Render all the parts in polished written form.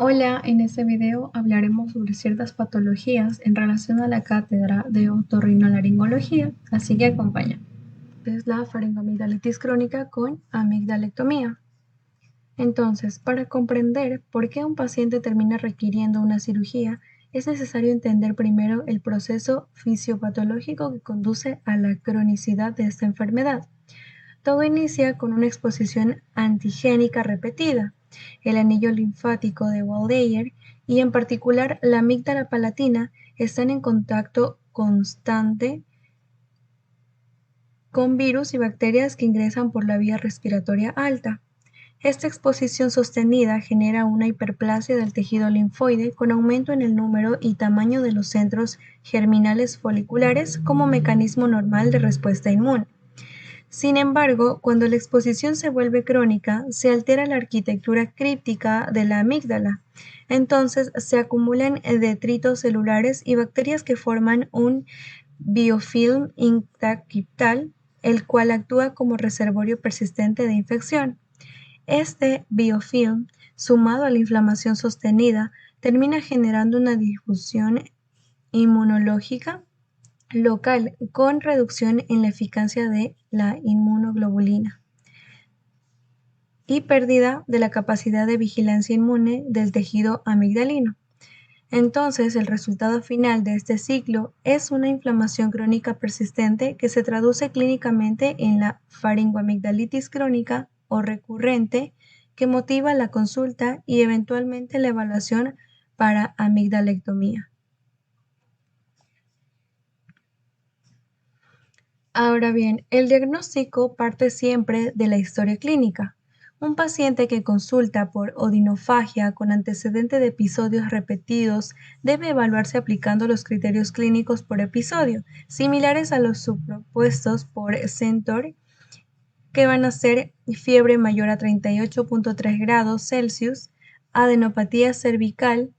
Hola, en este video hablaremos sobre ciertas patologías en relación a la cátedra de otorrinolaringología, así que acompaña. Es la faringoamigdalitis crónica con amigdalectomía. Entonces, para comprender por qué un paciente termina requiriendo una cirugía, es necesario entender primero el proceso fisiopatológico que conduce a la cronicidad de esta enfermedad. Todo inicia con una exposición antigénica repetida, el anillo linfático de Waldeyer y en particular la amígdala palatina están en contacto constante con virus y bacterias que ingresan por la vía respiratoria alta. Esta exposición sostenida genera una hiperplasia del tejido linfoide con aumento en el número y tamaño de los centros germinales foliculares como mecanismo normal de respuesta inmune. Sin embargo, cuando la exposición se vuelve crónica, se altera la arquitectura críptica de la amígdala. Entonces, se acumulan detritos celulares y bacterias que forman un biofilm intracriptal, el cual actúa como reservorio persistente de infección. Este biofilm, sumado a la inflamación sostenida, termina generando una difusión inmunológica local con reducción en la eficacia de la inmunoglobulina y pérdida de la capacidad de vigilancia inmune del tejido amigdalino. Entonces, el resultado final de este ciclo es una inflamación crónica persistente que se traduce clínicamente en la faringoamigdalitis crónica o recurrente que motiva la consulta y eventualmente la evaluación para amigdalectomía. Ahora bien, el diagnóstico parte siempre de la historia clínica. Un paciente que consulta por odinofagia con antecedente de episodios repetidos debe evaluarse aplicando los criterios clínicos por episodio, similares a los subpropuestos por Centor, que van a ser fiebre mayor a 38.3 grados Celsius, adenopatía cervical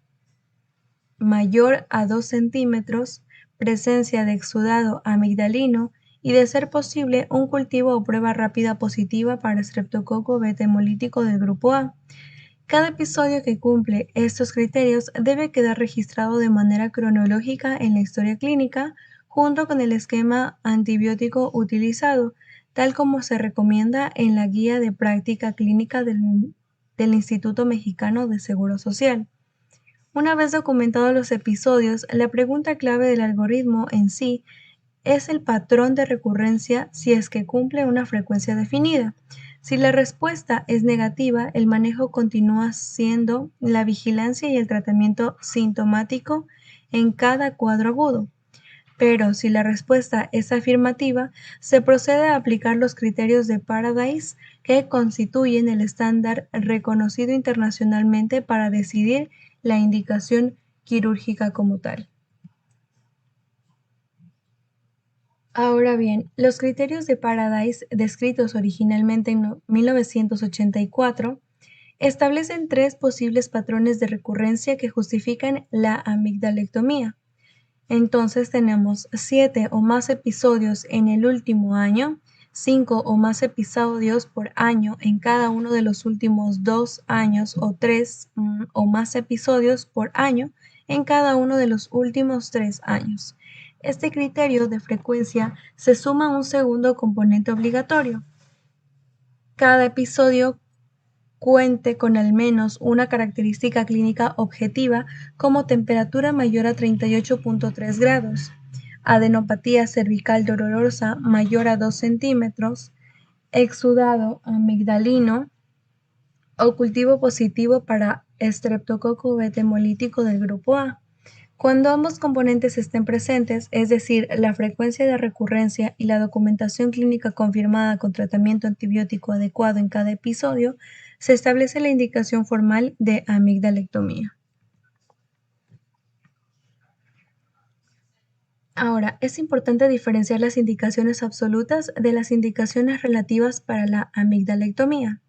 mayor a 2 centímetros, presencia de exudado amigdalino y, de ser posible, un cultivo o prueba rápida positiva para estreptococo beta hemolítico del grupo A. Cada episodio que cumple estos criterios debe quedar registrado de manera cronológica en la historia clínica, junto con el esquema antibiótico utilizado, tal como se recomienda en la Guía de Práctica Clínica del Instituto Mexicano de Seguro Social. Una vez documentados los episodios, la pregunta clave del algoritmo en sí es el patrón de recurrencia si es que cumple una frecuencia definida. Si la respuesta es negativa, el manejo continúa siendo la vigilancia y el tratamiento sintomático en cada cuadro agudo. Pero si la respuesta es afirmativa, se procede a aplicar los criterios de Paradise, que constituyen el estándar reconocido internacionalmente para decidir la indicación quirúrgica como tal. Ahora bien, los criterios de Paradise, descritos originalmente en 1984, establecen 3 posibles patrones de recurrencia que justifican la amigdalectomía. Entonces tenemos 7 o más episodios en el último año, 5 o más episodios por año en cada uno de los últimos 2 años o 3 o más episodios por año en cada uno de los últimos 3 años. Este criterio de frecuencia se suma a un segundo componente obligatorio. Cada episodio cuente con al menos una característica clínica objetiva como temperatura mayor a 38.3 grados, adenopatía cervical dolorosa mayor a 2 centímetros, exudado amigdalino o cultivo positivo para estreptococo beta hemolítico del grupo A. Cuando ambos componentes estén presentes, es decir, la frecuencia de recurrencia y la documentación clínica confirmada con tratamiento antibiótico adecuado en cada episodio, se establece la indicación formal de amigdalectomía. Ahora, es importante diferenciar las indicaciones absolutas de las indicaciones relativas para la amigdalectomía.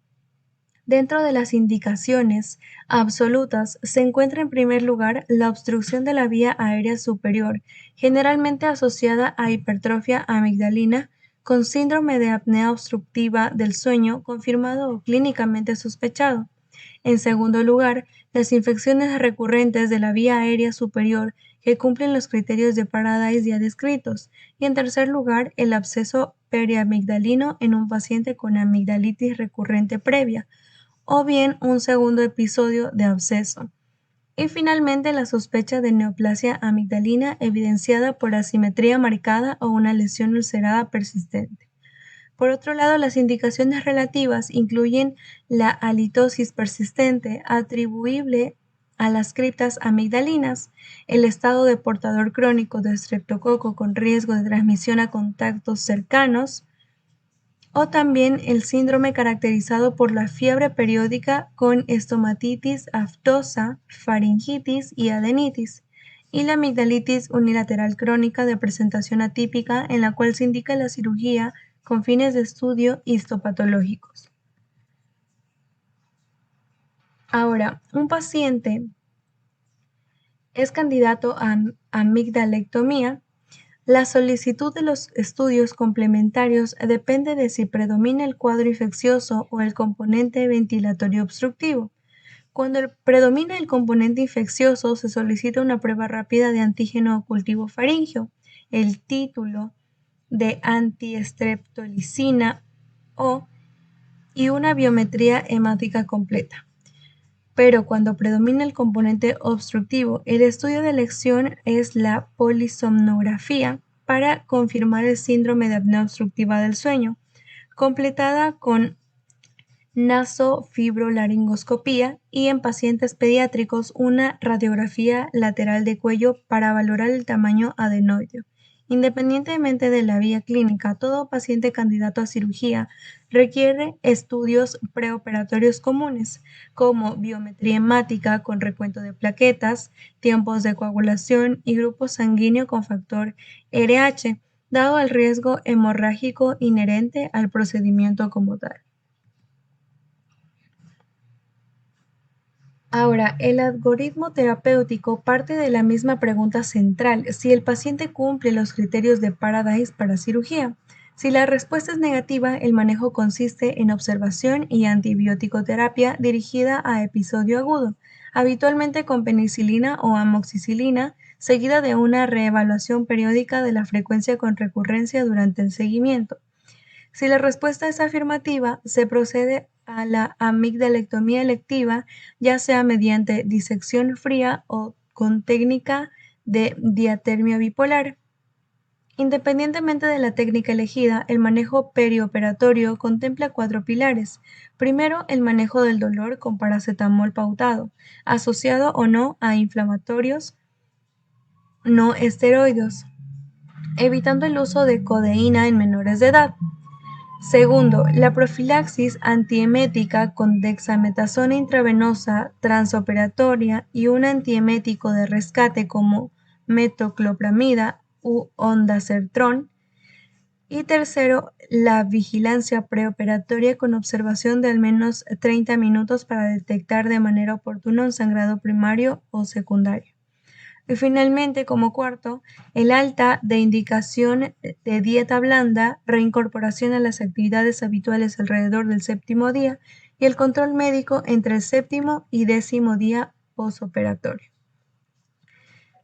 Dentro de las indicaciones absolutas se encuentra en primer lugar la obstrucción de la vía aérea superior, generalmente asociada a hipertrofia amigdalina con síndrome de apnea obstructiva del sueño confirmado o clínicamente sospechado. En segundo lugar, las infecciones recurrentes de la vía aérea superior que cumplen los criterios de Paradise ya descritos. Y en tercer lugar, el absceso periamigdalino en un paciente con amigdalitis recurrente previa, o bien un segundo episodio de absceso. Y finalmente, la sospecha de neoplasia amigdalina evidenciada por asimetría marcada o una lesión ulcerada persistente. Por otro lado, las indicaciones relativas incluyen la halitosis persistente atribuible a las criptas amigdalinas, el estado de portador crónico de estreptococo con riesgo de transmisión a contactos cercanos, o también el síndrome caracterizado por la fiebre periódica con estomatitis aftosa, faringitis y adenitis, y la amigdalitis unilateral crónica de presentación atípica en la cual se indica la cirugía con fines de estudio histopatológicos. Ahora, un paciente es candidato a amigdalectomía. La solicitud de los estudios complementarios depende de si predomina el cuadro infeccioso o el componente ventilatorio obstructivo. Cuando predomina el componente infeccioso, se solicita una prueba rápida de antígeno cultivo faríngeo, el título de antiestreptolicina y una biometría hemática completa. Pero cuando predomina el componente obstructivo, el estudio de elección es la polisomnografía para confirmar el síndrome de apnea obstructiva del sueño, completada con nasofibrolaringoscopía y en pacientes pediátricos una radiografía lateral de cuello para valorar el tamaño adenoideo. Independientemente de la vía clínica, todo paciente candidato a cirugía requiere estudios preoperatorios comunes, como biometría hemática con recuento de plaquetas, tiempos de coagulación y grupo sanguíneo con factor RH, dado el riesgo hemorrágico inherente al procedimiento como tal. Ahora, el algoritmo terapéutico parte de la misma pregunta central: si el paciente cumple los criterios de Paradise para cirugía. Si la respuesta es negativa, el manejo consiste en observación y antibiótico-terapia dirigida a episodio agudo, habitualmente con penicilina o amoxicilina, seguida de una reevaluación periódica de la frecuencia con recurrencia durante el seguimiento. Si la respuesta es afirmativa, se procede a la amigdalectomía electiva, ya sea mediante disección fría o con técnica de diatermia bipolar. Independientemente de la técnica elegida, el manejo perioperatorio contempla 4 pilares. Primero, el manejo del dolor con paracetamol pautado, asociado o no a inflamatorios no esteroideos, evitando el uso de codeína en menores de edad. Segundo, la profilaxis antiemética con dexametasona intravenosa transoperatoria y un antiemético de rescate como metoclopramida u ondansetron. Y tercero, la vigilancia preoperatoria con observación de al menos 30 minutos para detectar de manera oportuna un sangrado primario o secundario. Y finalmente, como cuarto, el alta de indicación de dieta blanda, reincorporación a las actividades habituales alrededor del 7º día y el control médico entre el 7º y 10º día posoperatorio.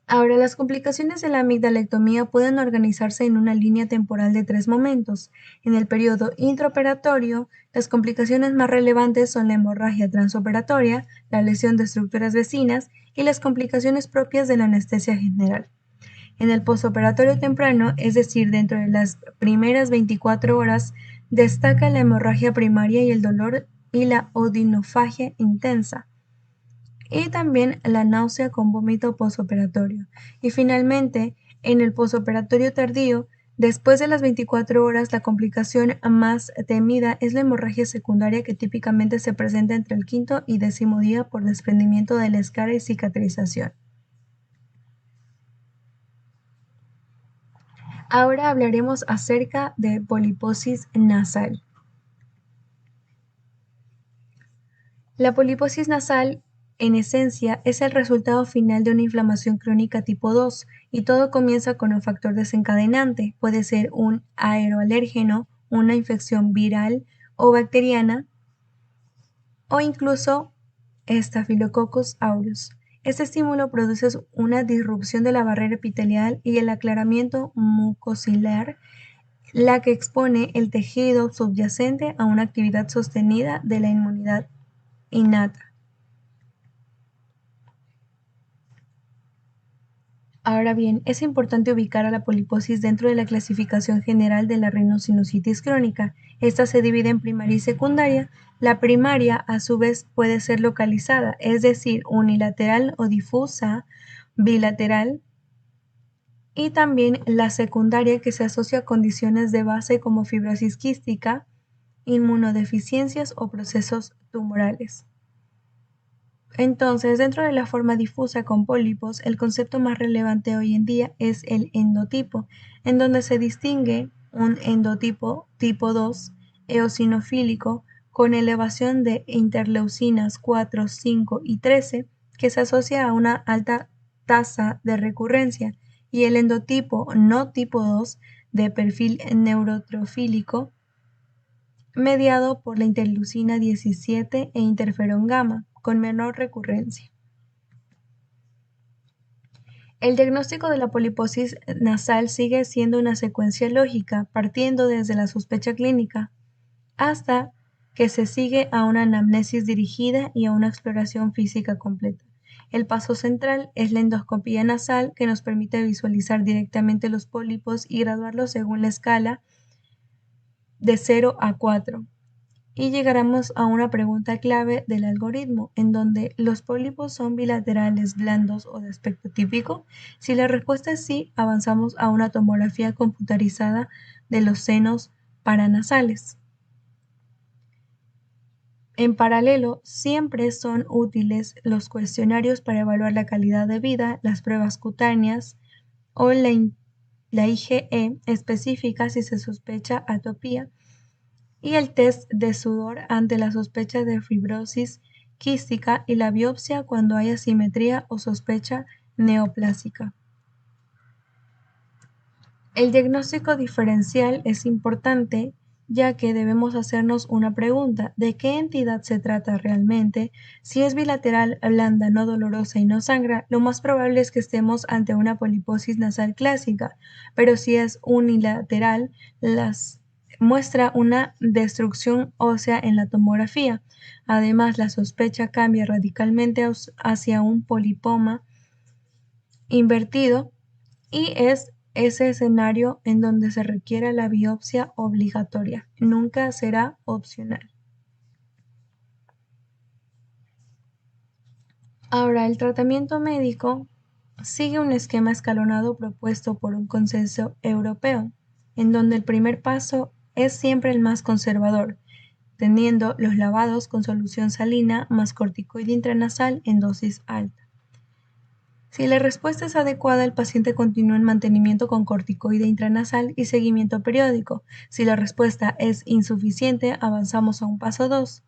Ahora, las complicaciones de la amigdalectomía pueden organizarse en una línea temporal de 3 momentos. En el periodo intraoperatorio, las complicaciones más relevantes son la hemorragia transoperatoria, la lesión de estructuras vecinas y las complicaciones propias de la anestesia general. En el posoperatorio temprano, es decir, dentro de las primeras 24 horas, destaca la hemorragia primaria y el dolor y la odinofagia intensa, y también la náusea con vómito posoperatorio. Y finalmente, en el posoperatorio tardío, después de las 24 horas, la complicación más temida es la hemorragia secundaria, que típicamente se presenta entre el 5º y 10º día por desprendimiento de la escara y cicatrización. Ahora hablaremos acerca de poliposis nasal. La poliposis nasal, en esencia, es el resultado final de una inflamación crónica tipo 2 y todo comienza con un factor desencadenante. Puede ser un aeroalérgeno, una infección viral o bacteriana, o incluso Staphylococcus aureus. Este estímulo produce una disrupción de la barrera epitelial y el aclaramiento mucociliar, la que expone el tejido subyacente a una actividad sostenida de la inmunidad innata. Ahora bien, es importante ubicar a la poliposis dentro de la clasificación general de la rinosinusitis crónica. Esta se divide en primaria y secundaria. La primaria, a su vez, puede ser localizada, es decir, unilateral o difusa, bilateral, y también la secundaria, que se asocia a condiciones de base como fibrosis quística, inmunodeficiencias o procesos tumorales. Entonces, dentro de la forma difusa con pólipos, el concepto más relevante hoy en día es el endotipo, en donde se distingue un endotipo tipo 2 eosinofílico con elevación de interleucinas 4, 5 y 13, que se asocia a una alta tasa de recurrencia, y el endotipo no tipo 2 de perfil neutrotrofílico, mediado por la interleucina 17 e interferón gamma, con menor recurrencia. El diagnóstico de la poliposis nasal sigue siendo una secuencia lógica, partiendo desde la sospecha clínica hasta que se sigue a una anamnesis dirigida y a una exploración física completa. El paso central es la endoscopía nasal, que nos permite visualizar directamente los pólipos y graduarlos según la escala de 0 a 4. Y llegaremos a una pregunta clave del algoritmo, en donde ¿los pólipos son bilaterales, blandos o de aspecto típico? Si la respuesta es sí, avanzamos a una tomografía computarizada de los senos paranasales. En paralelo, siempre son útiles los cuestionarios para evaluar la calidad de vida, las pruebas cutáneas o la IgE específica si se sospecha atopía, y el test de sudor ante la sospecha de fibrosis quística y la biopsia cuando hay asimetría o sospecha neoplásica. El diagnóstico diferencial es importante, ya que debemos hacernos una pregunta: ¿de qué entidad se trata realmente? Si es bilateral, blanda, no dolorosa y no sangra, lo más probable es que estemos ante una poliposis nasal clásica, pero si es unilateral, muestra una destrucción ósea en la tomografía. Además, la sospecha cambia radicalmente hacia un polipoma invertido, y es ese escenario en donde se requiere la biopsia obligatoria. Nunca será opcional. Ahora, el tratamiento médico sigue un esquema escalonado propuesto por un consenso europeo, en donde el primer paso es siempre el más conservador, teniendo los lavados con solución salina más corticoide intranasal en dosis alta. Si la respuesta es adecuada, el paciente continúa en mantenimiento con corticoide intranasal y seguimiento periódico. Si la respuesta es insuficiente, avanzamos a un paso 2.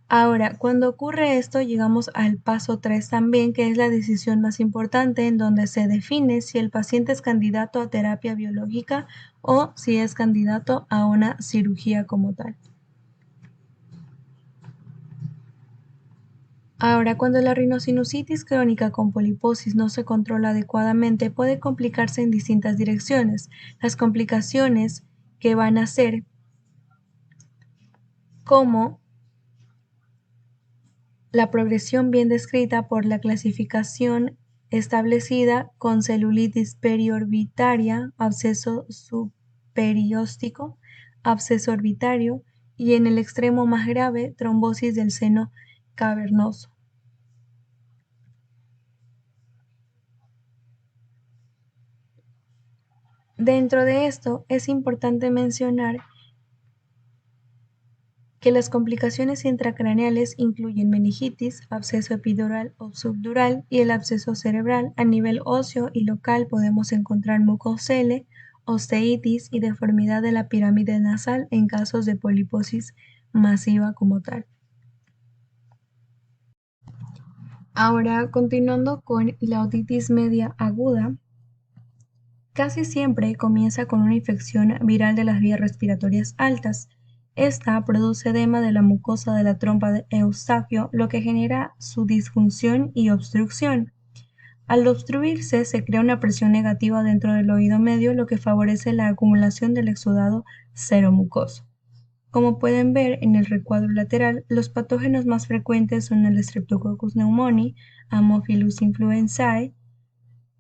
Ahora, cuando ocurre esto, llegamos al paso 3 también, que es la decisión más importante, en donde se define si el paciente es candidato a terapia biológica o si es candidato a una cirugía como tal. Ahora, cuando la rinosinusitis crónica con poliposis no se controla adecuadamente, puede complicarse en distintas direcciones. Las complicaciones que van a ser como la progresión bien descrita por la clasificación establecida con celulitis periorbitaria, absceso subperióstico, absceso orbitario y, en el extremo más grave, trombosis del seno cavernoso. Dentro de esto es importante mencionar que las complicaciones intracraneales incluyen meningitis, absceso epidural o subdural y el absceso cerebral. A nivel óseo y local podemos encontrar mucocele, osteitis y deformidad de la pirámide nasal en casos de poliposis masiva como tal. Ahora, continuando con la otitis media aguda, casi siempre comienza con una infección viral de las vías respiratorias altas, Esta produce edema de la mucosa de la trompa de Eustaquio, lo que genera su disfunción y obstrucción. Al obstruirse, se crea una presión negativa dentro del oído medio, lo que favorece la acumulación del exudado seromucoso. Como pueden ver en el recuadro lateral, los patógenos más frecuentes son el Streptococcus pneumoniae, Haemophilus influenzae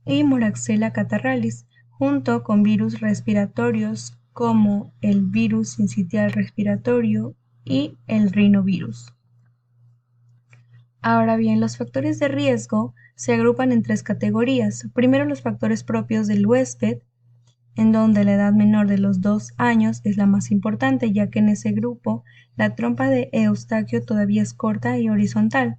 y Moraxella catarrhalis, junto con virus respiratorios como el virus sincitial respiratorio y el rinovirus. Ahora bien, los factores de riesgo se agrupan en tres categorías. Primero, los factores propios del huésped, en donde la edad menor de los 2 años es la más importante, ya que en ese grupo la trompa de Eustaquio todavía es corta y horizontal.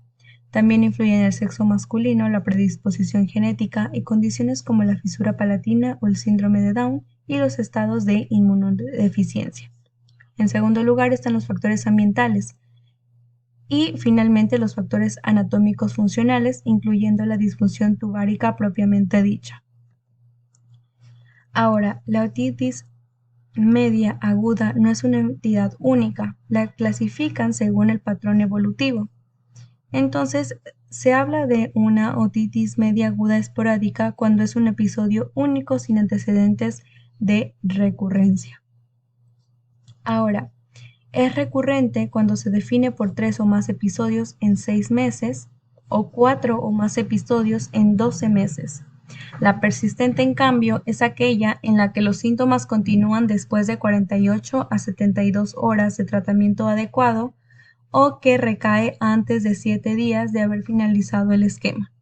También influyen el sexo masculino, la predisposición genética y condiciones como la fisura palatina o el síndrome de Down y los estados de inmunodeficiencia. En segundo lugar están los factores ambientales y finalmente los factores anatómicos funcionales, incluyendo la disfunción tubárica propiamente dicha. Ahora, la otitis media aguda no es una entidad única, la clasifican según el patrón evolutivo. Entonces, se habla de una otitis media aguda esporádica cuando es un episodio único sin antecedentes de recurrencia. Ahora, es recurrente cuando se define por 3 o más episodios en 6 meses o 4 o más episodios en 12 meses. La persistente, en cambio, es aquella en la que los síntomas continúan después de 48 a 72 horas de tratamiento adecuado o que recae antes de 7 días de haber finalizado el esquema.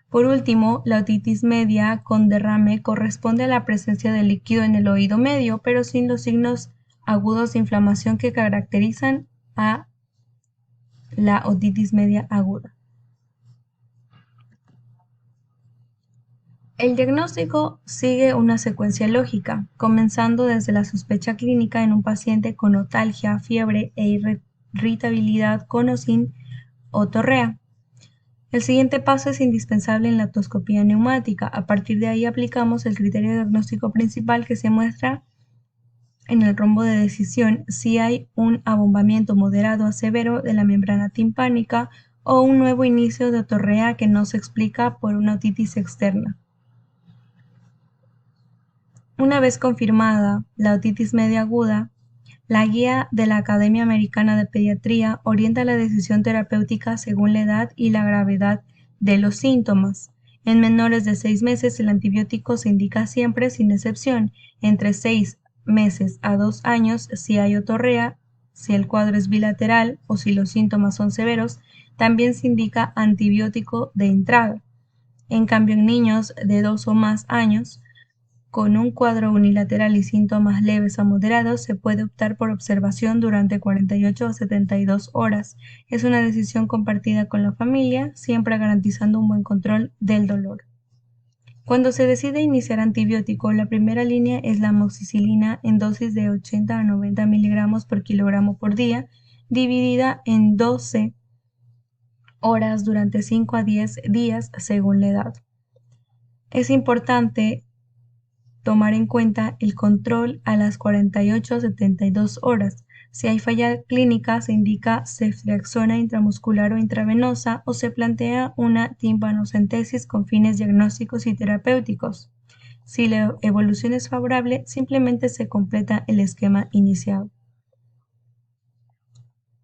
Por último, la otitis media con derrame corresponde a la presencia de líquido en el oído medio, pero sin los signos agudos de inflamación que caracterizan a la otitis media aguda. El diagnóstico sigue una secuencia lógica, comenzando desde la sospecha clínica en un paciente con otalgia, fiebre e irritabilidad con o sin otorrea. El siguiente paso es indispensable en la otoscopía neumática. A partir de ahí aplicamos el criterio diagnóstico principal que se muestra en el rombo de decisión si hay un abombamiento moderado a severo de la membrana timpánica o un nuevo inicio de otorrea que no se explica por una otitis externa. Una vez confirmada la otitis media aguda, la guía de la Academia Americana de Pediatría orienta la decisión terapéutica según la edad y la gravedad de los síntomas. En menores de 6 meses el antibiótico se indica siempre sin excepción, entre 6 meses a 2 años si hay otorrea, si el cuadro es bilateral o si los síntomas son severos, también se indica antibiótico de entrada. En cambio, en niños de 2 o más años, con un cuadro unilateral y síntomas leves a moderados, se puede optar por observación durante 48 a 72 horas. Es una decisión compartida con la familia, siempre garantizando un buen control del dolor. Cuando se decide iniciar antibiótico, la primera línea es la amoxicilina en dosis de 80 a 90 miligramos por kilogramo por día, dividida en 12 horas durante 5 a 10 días según la edad. Es importante tomar en cuenta el control a las 48 a 72 horas. Si hay falla clínica, se indica ceftriaxona intramuscular o intravenosa o se plantea una timpanocentesis con fines diagnósticos y terapéuticos. Si la evolución es favorable, simplemente se completa el esquema iniciado.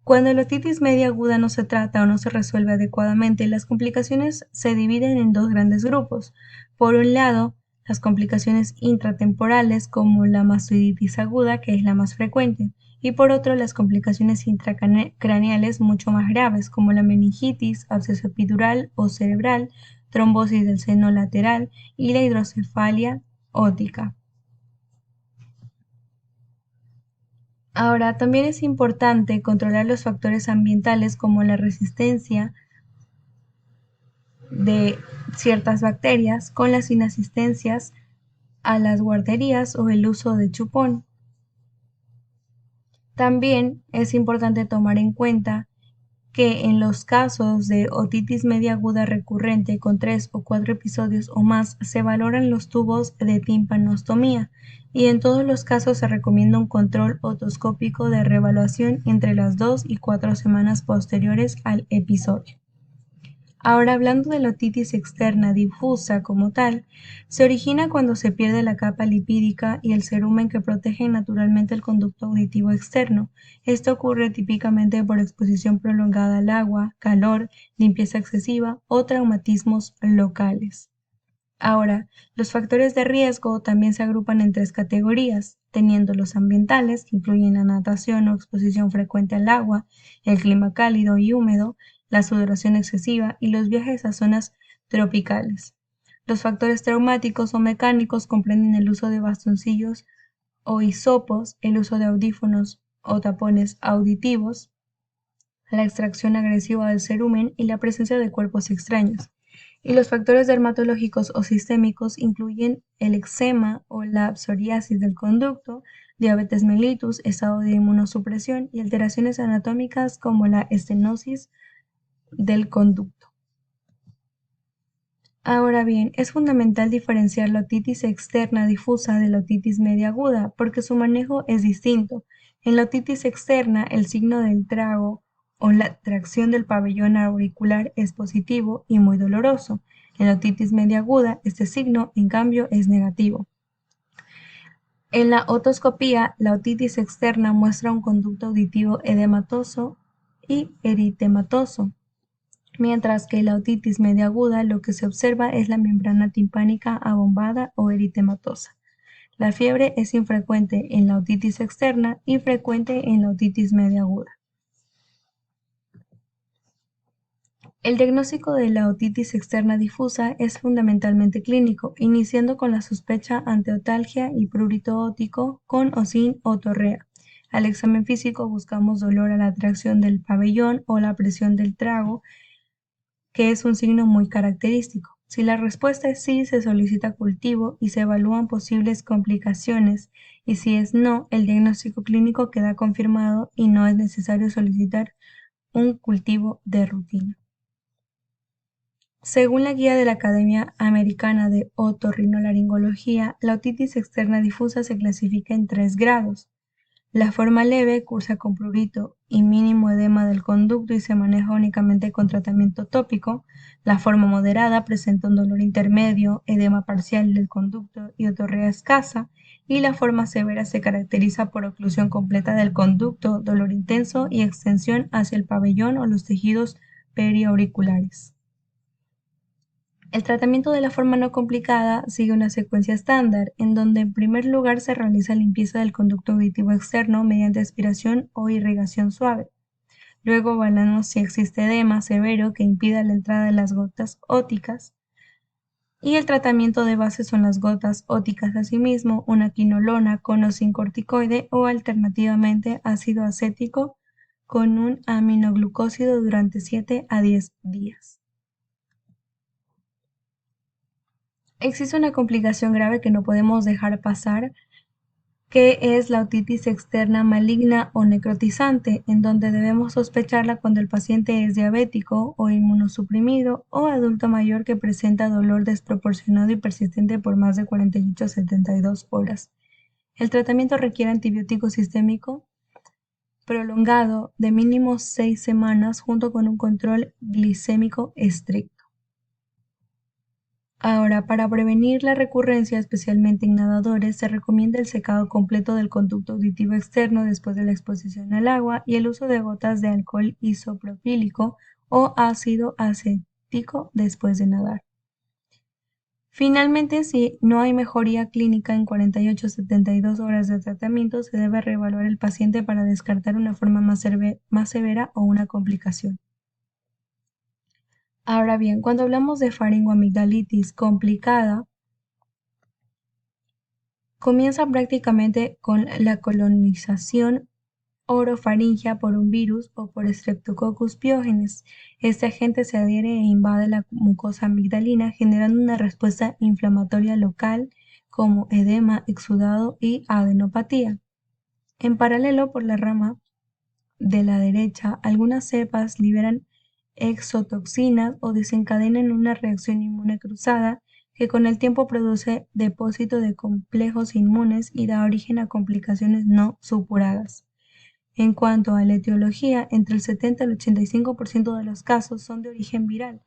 Cuando la otitis media aguda no se trata o no se resuelve adecuadamente, las complicaciones se dividen en dos grandes grupos. Por un lado, las complicaciones intratemporales como la mastoiditis aguda, que es la más frecuente, y por otro las complicaciones intracraneales mucho más graves como la meningitis, absceso epidural o cerebral, trombosis del seno lateral y la hidrocefalia óptica. Ahora, también es importante controlar los factores ambientales como la resistencia de ciertas bacterias con las inasistencias a las guarderías o el uso de chupón. También es importante tomar en cuenta que en los casos de otitis media aguda recurrente con 3 o 4 episodios o más se valoran los tubos de timpanostomía. y en todos los casos se recomienda un control otoscópico de reevaluación entre las 2 y 4 semanas posteriores al episodio. Ahora, hablando de la otitis externa difusa como tal, se origina cuando se pierde la capa lipídica y el cerumen que protege naturalmente el conducto auditivo externo. Esto ocurre típicamente por exposición prolongada al agua, calor, limpieza excesiva o traumatismos locales. Ahora, los factores de riesgo también se agrupan en tres categorías, teniendo los ambientales, que incluyen la natación o exposición frecuente al agua, el clima cálido y húmedo, la sudoración excesiva y los viajes a zonas tropicales. Los factores traumáticos o mecánicos comprenden el uso de bastoncillos o hisopos, el uso de audífonos o tapones auditivos, la extracción agresiva del cerumen y la presencia de cuerpos extraños. Y los factores dermatológicos o sistémicos incluyen el eczema o la psoriasis del conducto, diabetes mellitus, estado de inmunosupresión y alteraciones anatómicas como la estenosis del conducto. Ahora bien, es fundamental diferenciar la otitis externa difusa de la otitis media aguda porque su manejo es distinto. En la otitis externa, el signo del trago o la tracción del pabellón auricular es positivo y muy doloroso. En la otitis media aguda, este signo, en cambio, es negativo. En la otoscopía, la otitis externa muestra un conducto auditivo edematoso y eritematoso, mientras que la otitis media aguda lo que se observa es la membrana timpánica abombada o eritematosa. La fiebre es infrecuente en la otitis externa y frecuente en la otitis media aguda. El diagnóstico de la otitis externa difusa es fundamentalmente clínico, iniciando con la sospecha ante otalgia y prurito óptico con o sin otorrea. Al examen físico buscamos dolor a la tracción del pabellón o la presión del trago, que es un signo muy característico. Si la respuesta es sí, se solicita cultivo y se evalúan posibles complicaciones, y si es no, el diagnóstico clínico queda confirmado y no es necesario solicitar un cultivo de rutina. Según la guía de la Academia Americana de Otorrinolaringología, la otitis externa difusa se clasifica en 3 grados. La forma leve cursa con prurito y mínimo edema del conducto y se maneja únicamente con tratamiento tópico. La forma moderada presenta un dolor intermedio, edema parcial del conducto y otorrea escasa. Y la forma severa se caracteriza por oclusión completa del conducto, dolor intenso y extensión hacia el pabellón o los tejidos periauriculares. El tratamiento de la forma no complicada sigue una secuencia estándar, en donde en primer lugar se realiza limpieza del conducto auditivo externo mediante aspiración o irrigación suave. Luego evaluamos si existe edema severo que impida la entrada de las gotas óticas. Y el tratamiento de base son las gotas óticas asimismo, una quinolona con o sin corticoide o alternativamente ácido acético con un aminoglucósido durante 7 a 10 días. Existe una complicación grave que no podemos dejar pasar, que es la otitis externa maligna o necrotizante, en donde debemos sospecharla cuando el paciente es diabético o inmunosuprimido o adulto mayor que presenta dolor desproporcionado y persistente por más de 48 a 72 horas. El tratamiento requiere antibiótico sistémico prolongado de mínimo 6 semanas junto con un control glicémico estricto. Ahora, para prevenir la recurrencia, especialmente en nadadores, se recomienda el secado completo del conducto auditivo externo después de la exposición al agua y el uso de gotas de alcohol isopropílico o ácido acético después de nadar. Finalmente, si no hay mejoría clínica en 48 a 72 horas de tratamiento, se debe reevaluar el paciente para descartar una forma más severa o una complicación. Ahora bien, cuando hablamos de faringoamigdalitis complicada, comienza prácticamente con la colonización orofaringea por un virus o por Streptococcus pyogenes. Este agente se adhiere e invade la mucosa amigdalina, generando una respuesta inflamatoria local como edema, exudado y adenopatía. En paralelo, por la rama de la derecha, algunas cepas liberan exotoxinas o desencadenan una reacción inmune cruzada que con el tiempo produce depósito de complejos inmunes y da origen a complicaciones no supuradas. En cuanto a la etiología, entre el 70 y el 85% de los casos son de origen viral,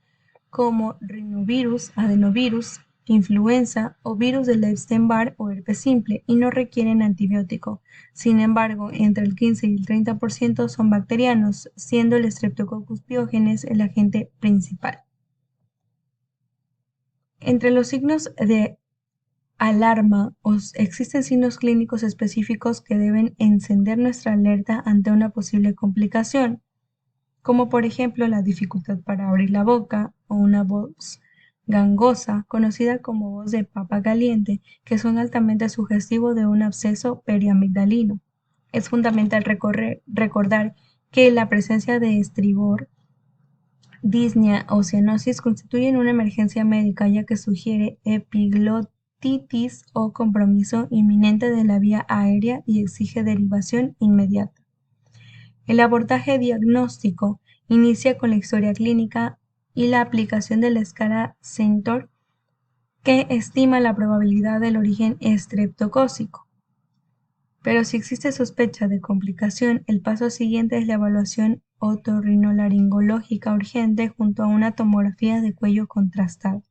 como rinovirus, adenovirus, influenza o virus del Epstein-Barr o herpes simple, y no requieren antibiótico. Sin embargo, entre el 15 y el 30% son bacterianos, siendo el Streptococcus pyogenes el agente principal. Entre los signos de alarma existen signos clínicos específicos que deben encender nuestra alerta ante una posible complicación, como por ejemplo la dificultad para abrir la boca o una voz gangosa, conocida como voz de papa caliente, que son altamente sugestivos de un absceso periamigdalino. Es fundamental recordar que la presencia de estribor, disnea o cianosis constituyen una emergencia médica, ya que sugiere epiglotitis o compromiso inminente de la vía aérea y exige derivación inmediata. El abordaje diagnóstico inicia con la historia clínica y la aplicación de la escala Centor, que estima la probabilidad del origen estreptocócico. Pero si existe sospecha de complicación, el paso siguiente es la evaluación otorrinolaringológica urgente junto a una tomografía de cuello contrastada.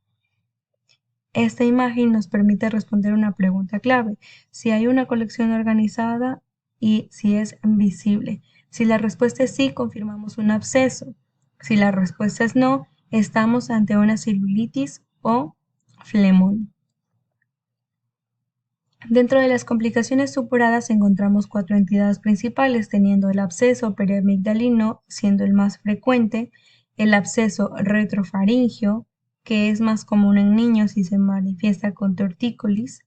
Esta imagen nos permite responder una pregunta clave: si hay una colección organizada y si es visible. Si la respuesta es sí, confirmamos un absceso. Si la respuesta es no, estamos ante una celulitis o flemón. Dentro de las complicaciones supuradas encontramos 4 entidades principales, teniendo el absceso periamigdalino siendo el más frecuente, el absceso retrofaríngeo, que es más común en niños y se manifiesta con tortícolis,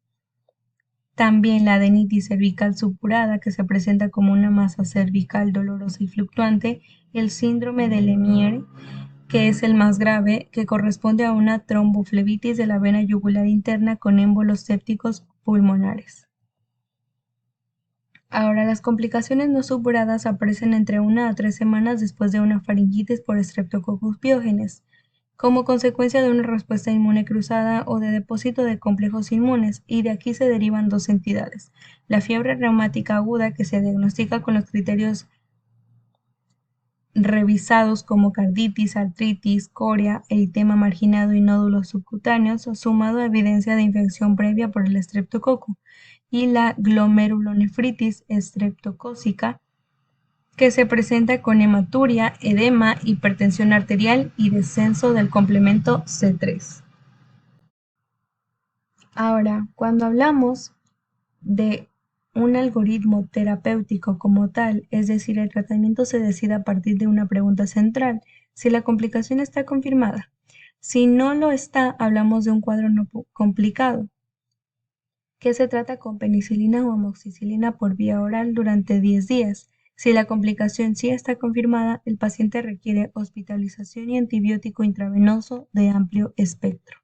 también la adenitis cervical supurada, que se presenta como una masa cervical dolorosa y fluctuante, el síndrome de Lemierre, que es el más grave, que corresponde a una tromboflebitis de la vena yugular interna con émbolos sépticos pulmonares. Ahora, las complicaciones no supuradas aparecen entre 1 a 3 semanas después de una faringitis por Streptococcus pyogenes, como consecuencia de una respuesta inmune cruzada o de depósito de complejos inmunes, y de aquí se derivan 2 entidades: la fiebre reumática aguda, que se diagnostica con los criterios revisados como carditis, artritis, coria, eritema marginado y nódulos subcutáneos, sumado a evidencia de infección previa por el estreptococo, y la glomerulonefritis estreptocócica, que se presenta con hematuria, edema, hipertensión arterial y descenso del complemento C3. Ahora, cuando hablamos de un algoritmo terapéutico como tal, es decir, el tratamiento se decide a partir de una pregunta central: si la complicación está confirmada. Si no lo está, hablamos de un cuadro no complicado, que se trata con penicilina o amoxicilina por vía oral durante 10 días. Si la complicación sí está confirmada, el paciente requiere hospitalización y antibiótico intravenoso de amplio espectro.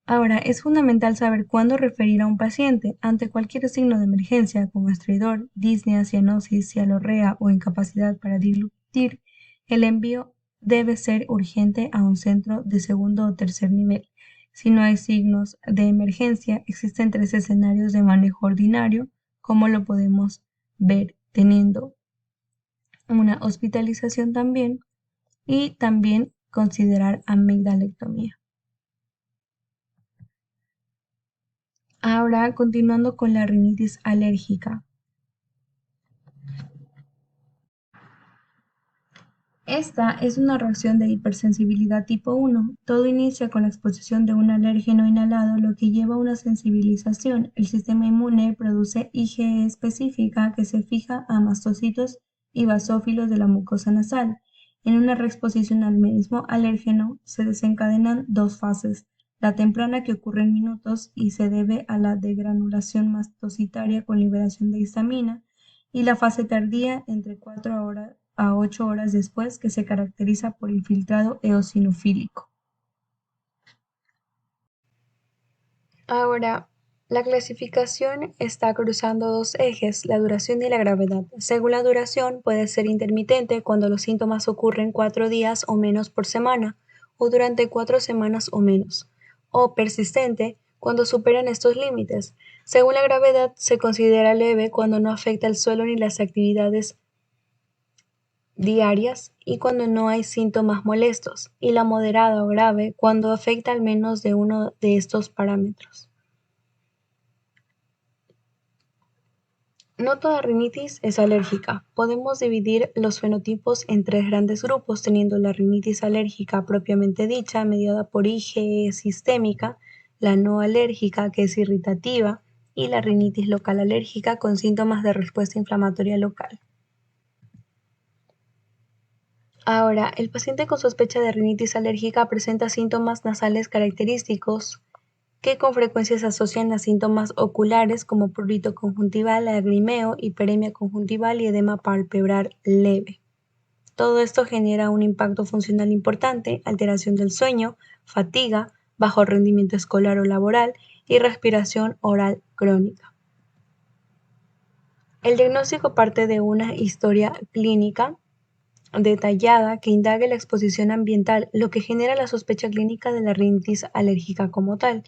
Ahora, es fundamental saber cuándo referir a un paciente. Ante cualquier signo de emergencia, como estridor, disnea, cianosis, cialorrea o incapacidad para deglutir, el envío debe ser urgente a un centro de segundo o tercer nivel. Si no hay signos de emergencia, existen 3 escenarios de manejo ordinario, como lo podemos ver, teniendo una hospitalización también, y también considerar amigdalectomía. Ahora, continuando con la rinitis alérgica. Esta es una reacción de hipersensibilidad tipo 1. Todo inicia con la exposición de un alérgeno inhalado, lo que lleva a una sensibilización. El sistema inmune produce IgE específica que se fija a mastocitos y basófilos de la mucosa nasal. En una reexposición al mismo alérgeno se desencadenan 2 fases: la temprana, que ocurre en minutos y se debe a la degranulación mastocitaria con liberación de histamina, y la fase tardía, entre 4 a 8 horas después, que se caracteriza por infiltrado eosinofílico. Ahora, la clasificación está cruzando 2 ejes: la duración y la gravedad. Según la duración, puede ser intermitente cuando los síntomas ocurren 4 días o menos por semana, o durante 4 semanas o menos, o persistente cuando superan estos límites. Según la gravedad, se considera leve cuando no afecta el suelo ni las actividades diarias y cuando no hay síntomas molestos, y la moderada o grave cuando afecta al menos de uno de estos parámetros. No toda rinitis es alérgica. Podemos dividir los fenotipos en 3 grandes grupos, teniendo la rinitis alérgica propiamente dicha, mediada por IgE sistémica, la no alérgica, que es irritativa, y la rinitis local alérgica con síntomas de respuesta inflamatoria local. Ahora, el paciente con sospecha de rinitis alérgica presenta síntomas nasales característicos que con frecuencia se asocian a síntomas oculares como prurito conjuntival, lagrimeo, hiperemia conjuntival y edema palpebral leve. Todo esto genera un impacto funcional importante, alteración del sueño, fatiga, bajo rendimiento escolar o laboral y respiración oral crónica. El diagnóstico parte de una historia clínica detallada que indague la exposición ambiental, lo que genera la sospecha clínica de la rinitis alérgica como tal.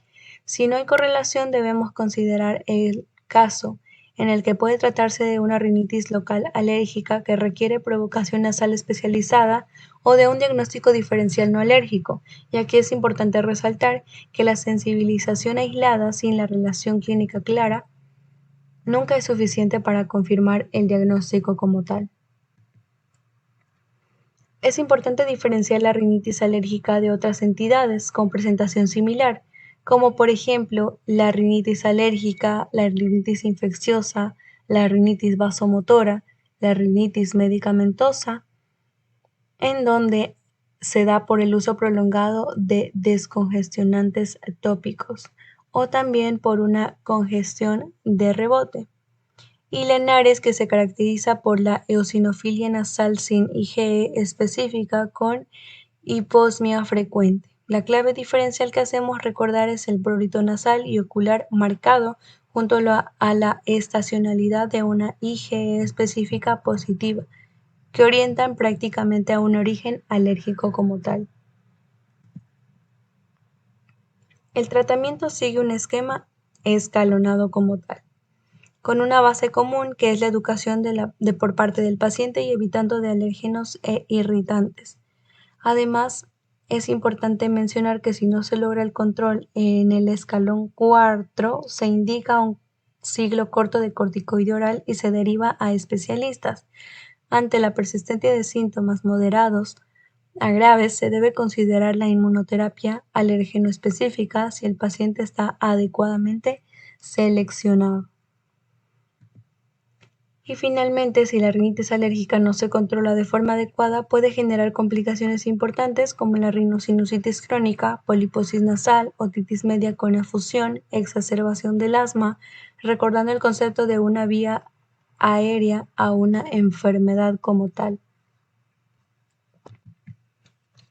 Si no hay correlación, debemos considerar el caso en el que puede tratarse de una rinitis local alérgica que requiere provocación nasal especializada o de un diagnóstico diferencial no alérgico, y aquí es importante resaltar que la sensibilización aislada sin la relación clínica clara nunca es suficiente para confirmar el diagnóstico como tal. Es importante diferenciar la rinitis alérgica de otras entidades con presentación similar, como por ejemplo la rinitis alérgica, la rinitis infecciosa, la rinitis vasomotora, la rinitis medicamentosa, en donde se da por el uso prolongado de descongestionantes tópicos o también por una congestión de rebote. Y Lenares, que se caracteriza por la eosinofilia nasal sin IgE específica con hiposmia frecuente. La clave diferencial que hacemos recordar es el prurito nasal y ocular marcado junto a la estacionalidad de una IgE específica positiva, que orientan prácticamente a un origen alérgico como tal. El tratamiento sigue un esquema escalonado como tal, con una base común que es la educación por parte del paciente y evitando de alérgenos e irritantes. Además, es importante mencionar que si no se logra el control en el escalón 4, se indica un ciclo corto de corticoide oral y se deriva a especialistas. Ante la persistencia de síntomas moderados a graves, se debe considerar la inmunoterapia alérgeno específica si el paciente está adecuadamente seleccionado. Y finalmente, si la rinitis alérgica no se controla de forma adecuada, puede generar complicaciones importantes como la rinosinusitis crónica, poliposis nasal, otitis media con efusión, exacerbación del asma, recordando el concepto de una vía aérea a una enfermedad como tal.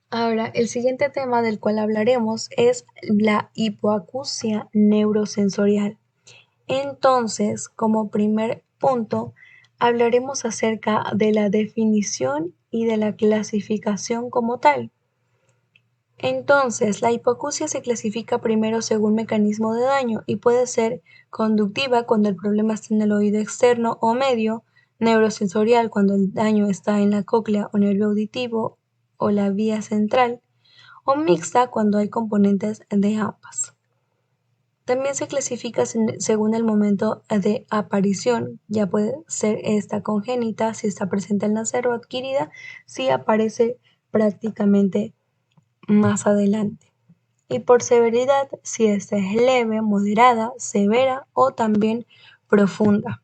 Ahora, el siguiente tema del cual hablaremos es la hipoacusia neurosensorial. Entonces, como primer punto, hablaremos acerca de la definición y de la clasificación como tal. Entonces, la hipoacusia se clasifica primero según mecanismo de daño y puede ser conductiva cuando el problema está en el oído externo o medio, neurosensorial cuando el daño está en la cóclea o nervio auditivo o la vía central, o mixta cuando hay componentes de ambas. También se clasifica según el momento de aparición, ya puede ser esta congénita si está presente al nacer o adquirida si aparece prácticamente más adelante. Y por severidad, si esta es leve, moderada, severa o también profunda.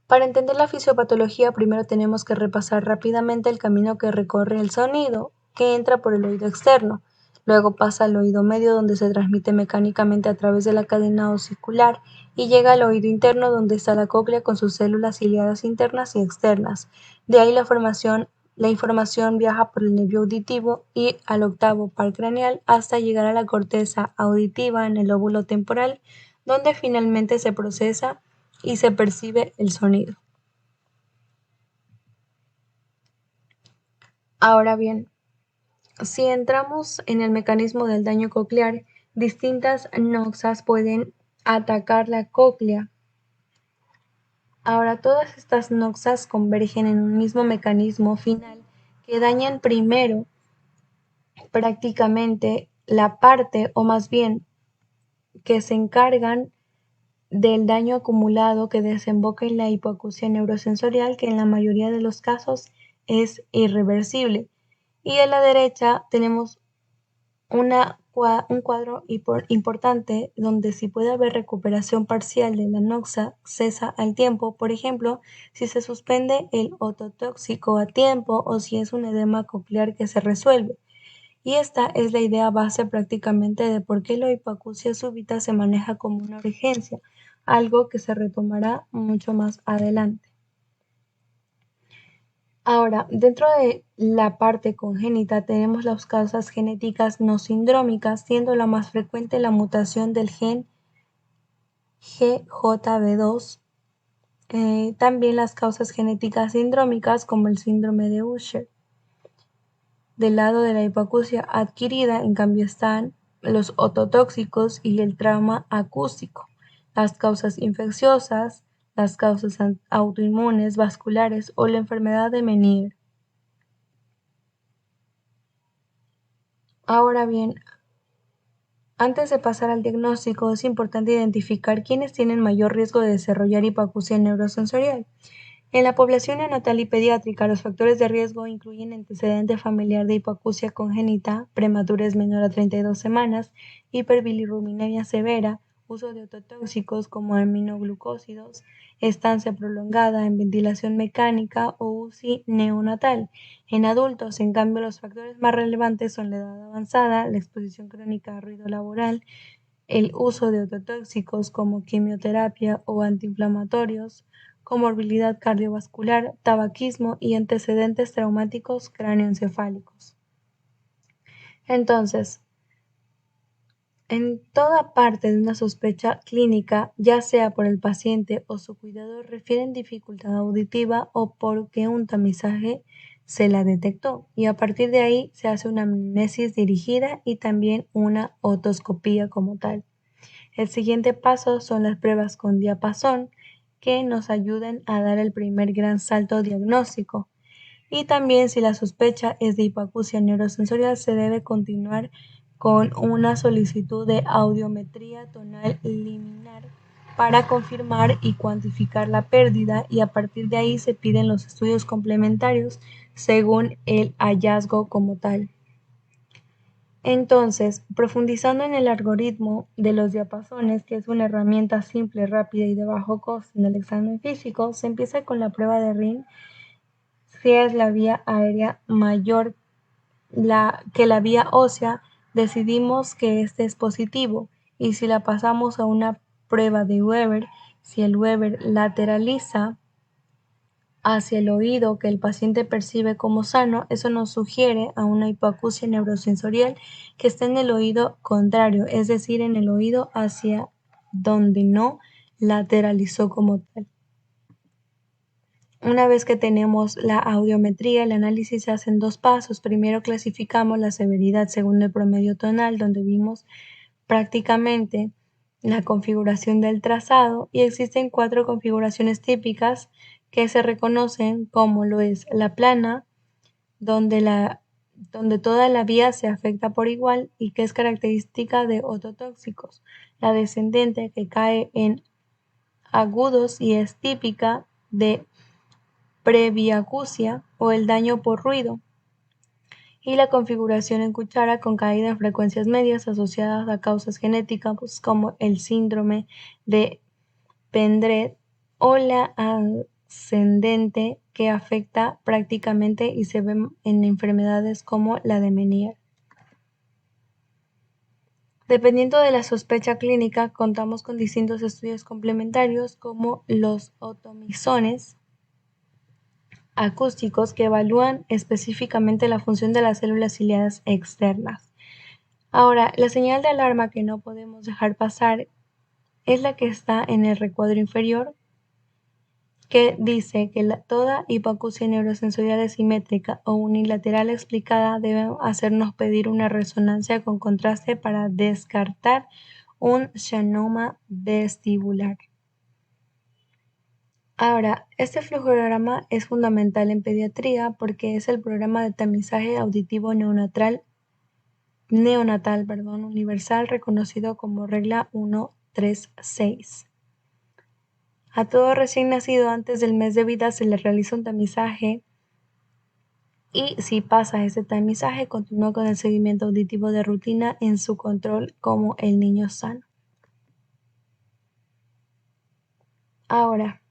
Para entender la fisiopatología, primero tenemos que repasar rápidamente el camino que recorre el sonido, que entra por el oído externo. Luego pasa al oído medio, donde se transmite mecánicamente a través de la cadena osicular y llega al oído interno, donde está la cóclea con sus células ciliadas internas y externas. De ahí la información viaja por el nervio auditivo y al octavo par craneal hasta llegar a la corteza auditiva en el lóbulo temporal, donde finalmente se procesa y se percibe el sonido. Ahora bien, Si entramos en el mecanismo del daño coclear, distintas noxas pueden atacar la cóclea. Ahora, todas estas noxas convergen en un mismo mecanismo final que dañan primero prácticamente la parte, o más bien que se encargan del daño acumulado que desemboca en la hipoacusia neurosensorial, que en la mayoría de los casos es irreversible. Y a la derecha tenemos un cuadro importante donde si puede haber recuperación parcial de la noxa, cesa al tiempo, por ejemplo, si se suspende el ototóxico a tiempo o si es un edema coclear que se resuelve. Y esta es la idea base prácticamente de por qué la hipoacusia súbita se maneja como una urgencia, algo que se retomará mucho más adelante. Ahora, dentro de la parte congénita tenemos las causas genéticas no sindrómicas, siendo la más frecuente la mutación del gen GJB2. También las causas genéticas sindrómicas como el síndrome de Usher. Del lado de la hipoacusia adquirida, en cambio, están los ototóxicos y el trauma acústico, las causas infecciosas, las causas autoinmunes, vasculares o la enfermedad de Meniere. Ahora bien, antes de pasar al diagnóstico, es importante identificar quiénes tienen mayor riesgo de desarrollar hipoacusia neurosensorial. En la población neonatal y pediátrica, los factores de riesgo incluyen antecedente familiar de hipoacusia congénita, prematurez menor a 32 semanas, hiperbilirrubinemia severa, uso de ototóxicos como aminoglucósidos, estancia prolongada en ventilación mecánica o UCI neonatal. En adultos, en cambio, los factores más relevantes son la edad avanzada, la exposición crónica a ruido laboral, el uso de ototóxicos como quimioterapia o antiinflamatorios, comorbilidad cardiovascular, tabaquismo y antecedentes traumáticos cráneoencefálicos. Entonces, en toda parte de una sospecha clínica, ya sea por el paciente o su cuidador, refieren dificultad auditiva o porque un tamizaje se la detectó, y a partir de ahí se hace una amnesis dirigida y también una otoscopía como tal. El siguiente paso son las pruebas con diapasón, que nos ayudan a dar el primer gran salto diagnóstico. Y también, si la sospecha es de hipoacusia neurosensorial, se debe continuar con una solicitud de audiometría tonal liminar para confirmar y cuantificar la pérdida, y a partir de ahí se piden los estudios complementarios según el hallazgo como tal. Entonces, profundizando en el algoritmo de los diapasones, que es una herramienta simple, rápida y de bajo costo en el examen físico, se empieza con la prueba de RIN. Si es la vía aérea mayor que la vía ósea, decidimos que este es positivo, y si la pasamos a una prueba de Weber, si el Weber lateraliza hacia el oído que el paciente percibe como sano, eso nos sugiere a una hipoacusia neurosensorial que está en el oído contrario, es decir, en el oído hacia donde no lateralizó como tal. Una vez que tenemos la audiometría, el análisis se hace en dos pasos. Primero clasificamos la severidad según el promedio tonal, donde vimos prácticamente la configuración del trazado, y existen 4 configuraciones típicas que se reconocen, como lo es la plana, donde toda la vía se afecta por igual y que es característica de ototóxicos; la descendente, que cae en agudos y es típica de prebiacusia o el daño por ruido; y la configuración en cuchara, con caída en frecuencias medias asociadas a causas genéticas como el síndrome de Pendred, o la ascendente, que afecta prácticamente y se ve en enfermedades como la de Meniere. Dependiendo de la sospecha clínica, contamos con distintos estudios complementarios como los otomisones acústicos, que evalúan específicamente la función de las células ciliadas externas. Ahora, la señal de alarma que no podemos dejar pasar es la que está en el recuadro inferior, que dice que toda hipoacusia neurosensorial asimétrica o unilateral explicada debe hacernos pedir una resonancia con contraste para descartar un schwannoma vestibular. Ahora, este flujograma es fundamental en pediatría porque es el programa de tamizaje auditivo neonatal universal reconocido como regla 136. A todo recién nacido antes del mes de vida se le realiza un tamizaje y si pasa ese tamizaje continúa con el seguimiento auditivo de rutina en su control como el niño sano. Ahora,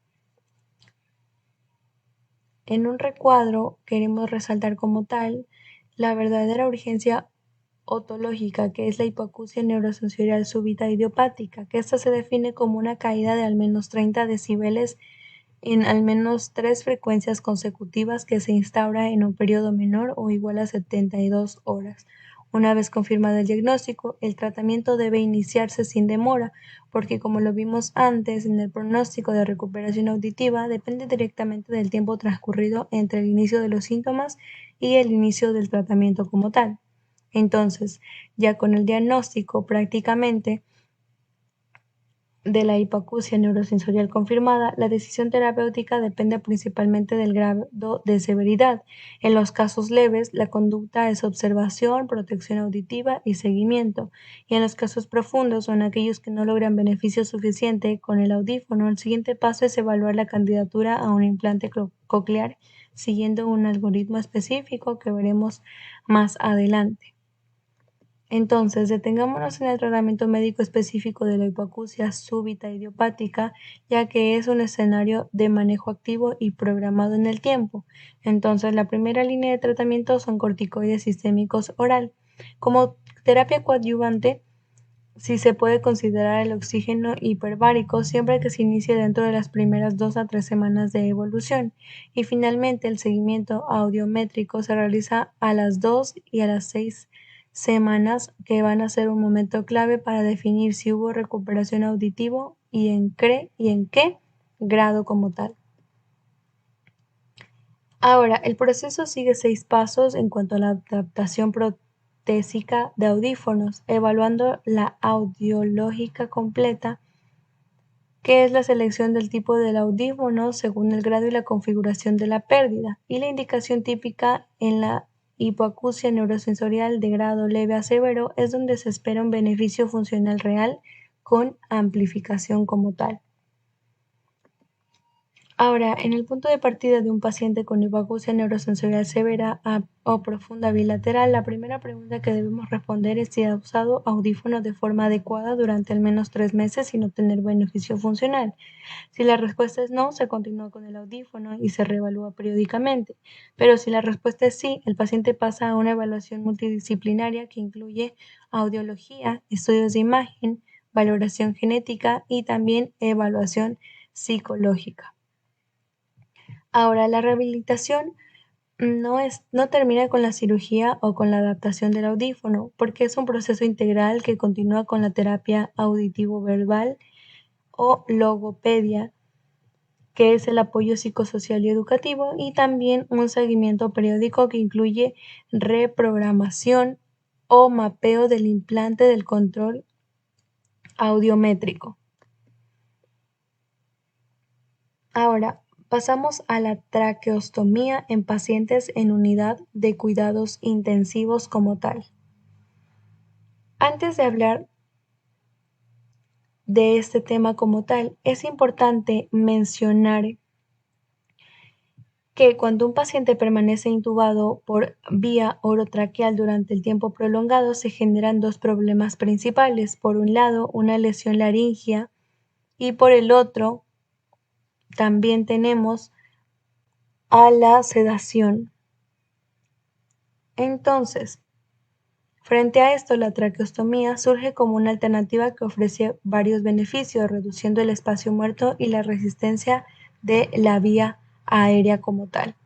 en un recuadro queremos resaltar como tal la verdadera urgencia otológica, que es la hipoacusia neurosensorial súbita idiopática, que esta se define como una caída de al menos 30 decibeles en al menos 3 frecuencias consecutivas que se instaura en un periodo menor o igual a 72 horas. Una vez confirmado el diagnóstico, el tratamiento debe iniciarse sin demora, porque como lo vimos antes en el pronóstico de recuperación auditiva, depende directamente del tiempo transcurrido entre el inicio de los síntomas y el inicio del tratamiento como tal. Entonces, ya con el diagnóstico prácticamente de la hipoacusia neurosensorial confirmada, la decisión terapéutica depende principalmente del grado de severidad. En los casos leves, la conducta es observación, protección auditiva y seguimiento. Y en los casos profundos o en aquellos que no logran beneficio suficiente con el audífono, el siguiente paso es evaluar la candidatura a un implante coclear siguiendo un algoritmo específico que veremos más adelante. Entonces, detengámonos en el tratamiento médico específico de la hipoacusia súbita idiopática, ya que es un escenario de manejo activo y programado en el tiempo. Entonces, la primera línea de tratamiento son corticoides sistémicos oral. Como terapia coadyuvante, si se puede considerar el oxígeno hiperbárico siempre que se inicie dentro de las primeras 2 a 3 semanas de evolución. Y finalmente, el seguimiento audiométrico se realiza a las 2 y a las 6 semanas, que van a ser un momento clave para definir si hubo recuperación auditivo y en qué grado como tal. Ahora, el proceso sigue 6 pasos en cuanto a la adaptación protésica de audífonos, evaluando la audiológica completa, que es la selección del tipo del audífono según el grado y la configuración de la pérdida, y la indicación típica en la hipoacusia neurosensorial de grado leve a severo es donde se espera un beneficio funcional real con amplificación como tal. Ahora, en el punto de partida de un paciente con hipoacusia neurosensorial severa o profunda bilateral, la primera pregunta que debemos responder es si ha usado audífonos de forma adecuada durante al menos 3 meses sin obtener beneficio funcional. Si la respuesta es no, se continúa con el audífono y se reevalúa periódicamente. Pero si la respuesta es sí, el paciente pasa a una evaluación multidisciplinaria que incluye audiología, estudios de imagen, valoración genética y también evaluación psicológica. Ahora, la rehabilitación no termina con la cirugía o con la adaptación del audífono, porque es un proceso integral que continúa con la terapia auditivo-verbal o logopedia, que es el apoyo psicosocial y educativo, y también un seguimiento periódico que incluye reprogramación o mapeo del implante del control audiométrico. Ahora, pasamos a la traqueostomía en pacientes en unidad de cuidados intensivos como tal. Antes de hablar de este tema como tal, es importante mencionar que cuando un paciente permanece intubado por vía orotraqueal durante el tiempo prolongado, se generan 2 problemas principales. Por un lado, una lesión laringea y por el otro, también tenemos a la sedación. Entonces, frente a esto, la traqueostomía surge como una alternativa que ofrece varios beneficios, reduciendo el espacio muerto y la resistencia de la vía aérea como tal.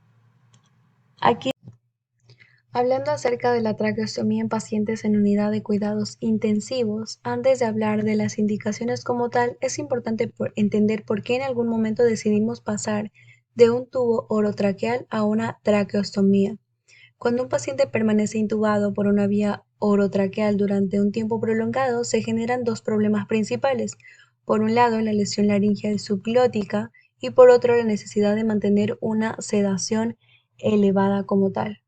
Aquí Hablando acerca de la traqueostomía en pacientes en unidad de cuidados intensivos, antes de hablar de las indicaciones como tal, es importante entender por qué en algún momento decidimos pasar de un tubo orotraqueal a una traqueostomía. Cuando un paciente permanece intubado por una vía orotraqueal durante un tiempo prolongado, se generan dos problemas principales. Por un lado, la lesión laringea subglótica y por otro, la necesidad de mantener una sedación elevada como tal.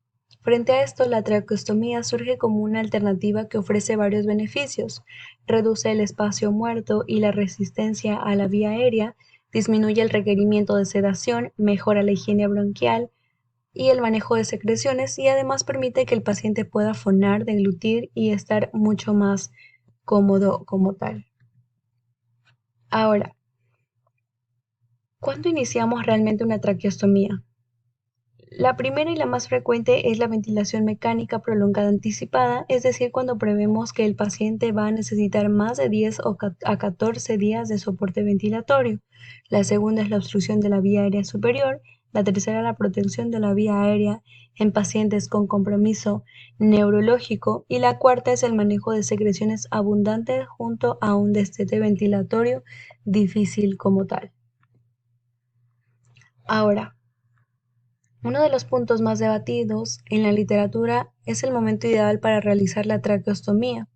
Frente a esto, la traqueostomía surge como una alternativa que ofrece varios beneficios. Reduce el espacio muerto y la resistencia a la vía aérea, disminuye el requerimiento de sedación, mejora la higiene bronquial y el manejo de secreciones y además permite que el paciente pueda fonar, deglutir y estar mucho más cómodo como tal. Ahora, ¿cuándo iniciamos realmente una traqueostomía? La primera y la más frecuente es la ventilación mecánica prolongada anticipada, es decir, cuando prevemos que el paciente va a necesitar más de 10 a 14 días de soporte ventilatorio. La segunda es la obstrucción de la vía aérea superior. La tercera, la protección de la vía aérea en pacientes con compromiso neurológico. Y la cuarta es el manejo de secreciones abundantes junto a un destete ventilatorio difícil como tal. Ahora, uno de los puntos más debatidos en la literatura es el momento ideal para realizar la traqueostomía.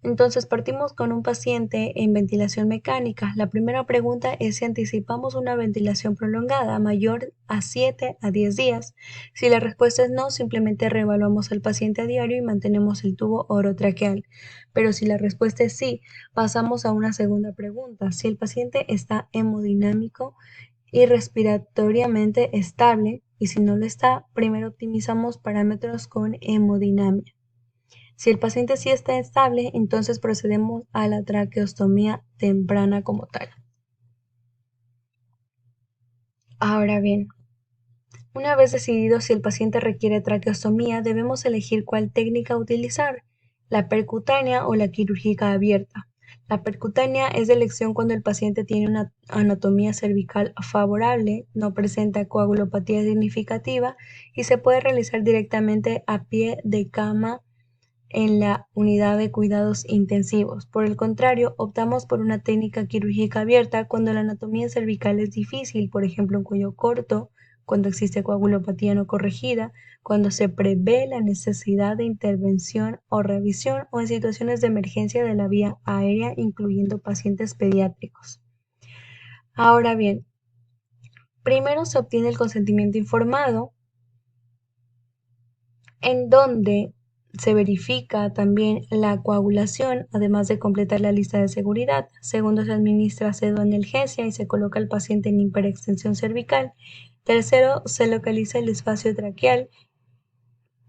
Entonces partimos con un paciente en ventilación mecánica. La primera pregunta es si anticipamos una ventilación prolongada mayor a 7 a 10 días. Si la respuesta es no, simplemente reevaluamos al paciente a diario y mantenemos el tubo orotraqueal. Pero si la respuesta es sí, pasamos a una segunda pregunta. Si el paciente está hemodinámico y respiratoriamente estable, y si no lo está, primero optimizamos parámetros con hemodinamia. Si el paciente sí está estable, entonces procedemos a la traqueostomía temprana como tal. Ahora bien, una vez decidido si el paciente requiere traqueostomía, debemos elegir cuál técnica utilizar, la percutánea o la quirúrgica abierta. La percutánea es de elección cuando el paciente tiene una anatomía cervical favorable, no presenta coagulopatía significativa y se puede realizar directamente a pie de cama en la unidad de cuidados intensivos. Por el contrario, optamos por una técnica quirúrgica abierta cuando la anatomía cervical es difícil, por ejemplo, en cuello corto, cuando existe coagulopatía no corregida, cuando se prevé la necesidad de intervención o revisión o en situaciones de emergencia de la vía aérea, incluyendo pacientes pediátricos. Ahora bien, primero se obtiene el consentimiento informado, en donde se verifica también la coagulación, además de completar la lista de seguridad. Segundo, se administra pseudoanalgesia y se coloca al paciente en hiperextensión cervical. Tercero, se localiza el espacio traqueal.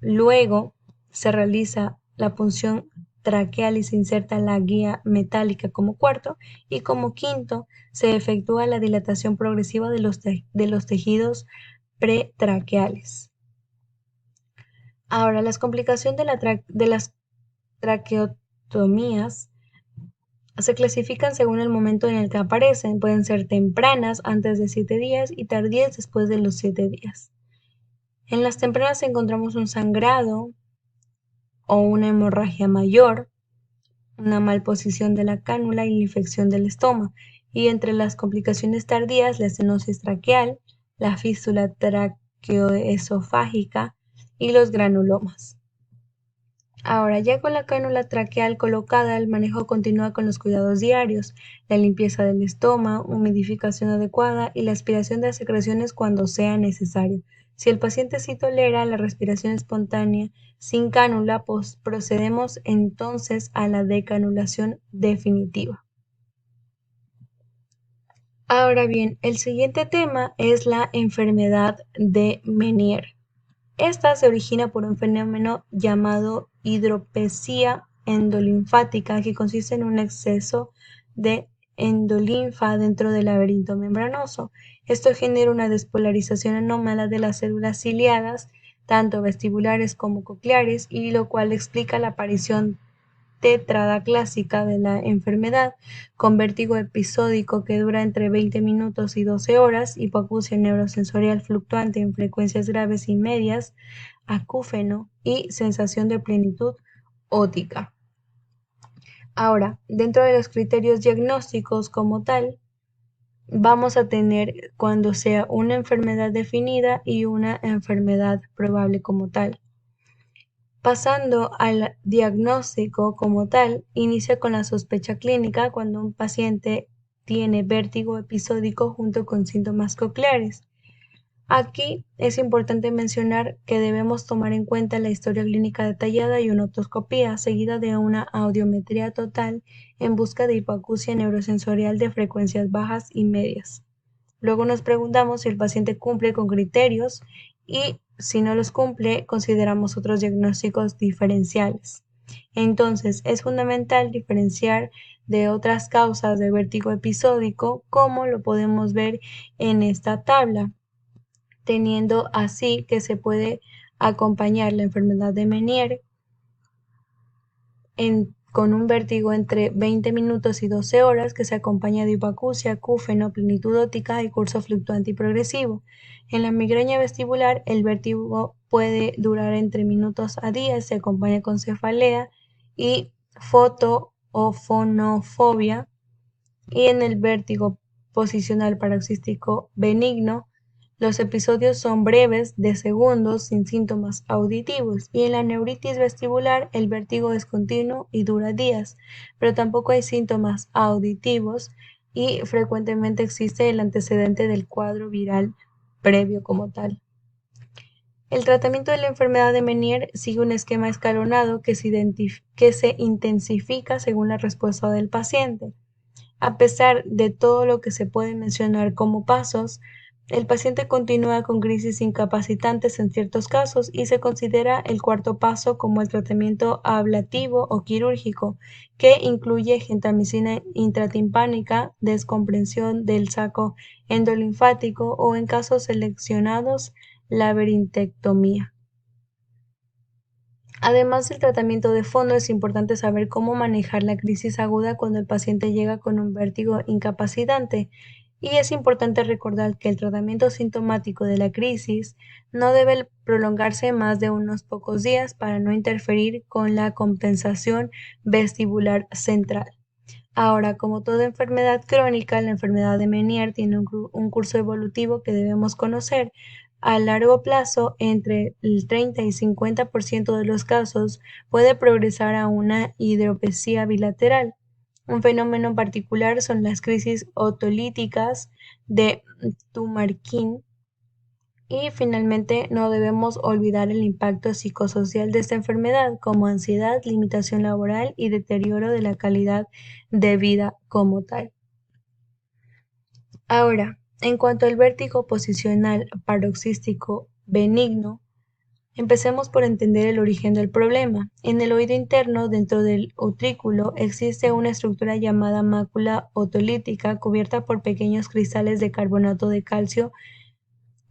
Luego, se realiza la punción traqueal y se inserta la guía metálica como cuarto. Y como quinto, se efectúa la dilatación progresiva de los tejidos pretraqueales. Ahora, las complicaciones de las traqueotomías se clasifican según el momento en el que aparecen. Pueden ser tempranas, antes de 7 días, y tardías después de los 7 días. En las tempranas encontramos un sangrado o una hemorragia mayor, una malposición de la cánula y la infección del estómago. Y entre las complicaciones tardías, la estenosis traqueal, la fístula traqueoesofágica y los granulomas. Ahora, ya con la cánula traqueal colocada, el manejo continúa con los cuidados diarios, la limpieza del estómago, humidificación adecuada y la aspiración de secreciones cuando sea necesario. Si el paciente sí tolera la respiración espontánea sin cánula, procedemos entonces a la decanulación definitiva. Ahora bien, el siguiente tema es la enfermedad de Meniere. Esta se origina por un fenómeno llamado hidropesía endolinfática, que consiste en un exceso de endolinfa dentro del laberinto membranoso. Esto genera una despolarización anómala de las células ciliadas, tanto vestibulares como cocleares, y lo cual explica la aparición tetrada clásica de la enfermedad, con vértigo episódico que dura entre 20 minutos y 12 horas, hipoacusia neurosensorial fluctuante en frecuencias graves y medias, acúfeno y sensación de plenitud óptica. Ahora, dentro de los criterios diagnósticos como tal, vamos a tener cuando sea una enfermedad definida y una enfermedad probable como tal. Pasando al diagnóstico como tal, inicia con la sospecha clínica cuando un paciente tiene vértigo episódico junto con síntomas cocleares. Aquí es importante mencionar que debemos tomar en cuenta la historia clínica detallada y una otoscopía, seguida de una audiometría total en busca de hipoacusia neurosensorial de frecuencias bajas y medias. Luego nos preguntamos si el paciente cumple con criterios y si no los cumple, consideramos otros diagnósticos diferenciales. Entonces, es fundamental diferenciar de otras causas de vértigo episódico, como lo podemos ver en esta tabla, teniendo así que se puede acompañar la enfermedad de Meniere con un vértigo entre 20 minutos y 12 horas que se acompaña de hipoacusia, acúfeno, plenitud óptica y curso fluctuante y progresivo. En la migraña vestibular, el vértigo puede durar entre minutos a días, se acompaña con cefalea y foto o fonofobia. Y en el vértigo posicional paroxístico benigno, los episodios son breves, de segundos, sin síntomas auditivos, y en la neuritis vestibular el vértigo es continuo y dura días, pero tampoco hay síntomas auditivos y frecuentemente existe el antecedente del cuadro viral previo como tal. El tratamiento de la enfermedad de Meniere sigue un esquema escalonado que se intensifica según la respuesta del paciente. A pesar de todo lo que se puede mencionar como pasos, el paciente continúa con crisis incapacitantes en ciertos casos y se considera el cuarto paso como el tratamiento ablativo o quirúrgico, que incluye gentamicina intratimpánica, descomprensión del saco endolinfático o, en casos seleccionados, laberintectomía. Además del tratamiento de fondo, es importante saber cómo manejar la crisis aguda cuando el paciente llega con un vértigo incapacitante. Y es importante recordar que el tratamiento sintomático de la crisis no debe prolongarse más de unos pocos días para no interferir con la compensación vestibular central. Ahora, como toda enfermedad crónica, la enfermedad de Meniere tiene un curso evolutivo que debemos conocer. A largo plazo, entre el 30 y 50% de los casos puede progresar a una hidropesía bilateral. Un fenómeno particular son las crisis otolíticas de Tumarkin. Y finalmente, no debemos olvidar el impacto psicosocial de esta enfermedad, como ansiedad, limitación laboral y deterioro de la calidad de vida como tal. Ahora, en cuanto al vértigo posicional paroxístico benigno, empecemos por entender el origen del problema. En el oído interno, dentro del utrículo, existe una estructura llamada mácula otolítica cubierta por pequeños cristales de carbonato de calcio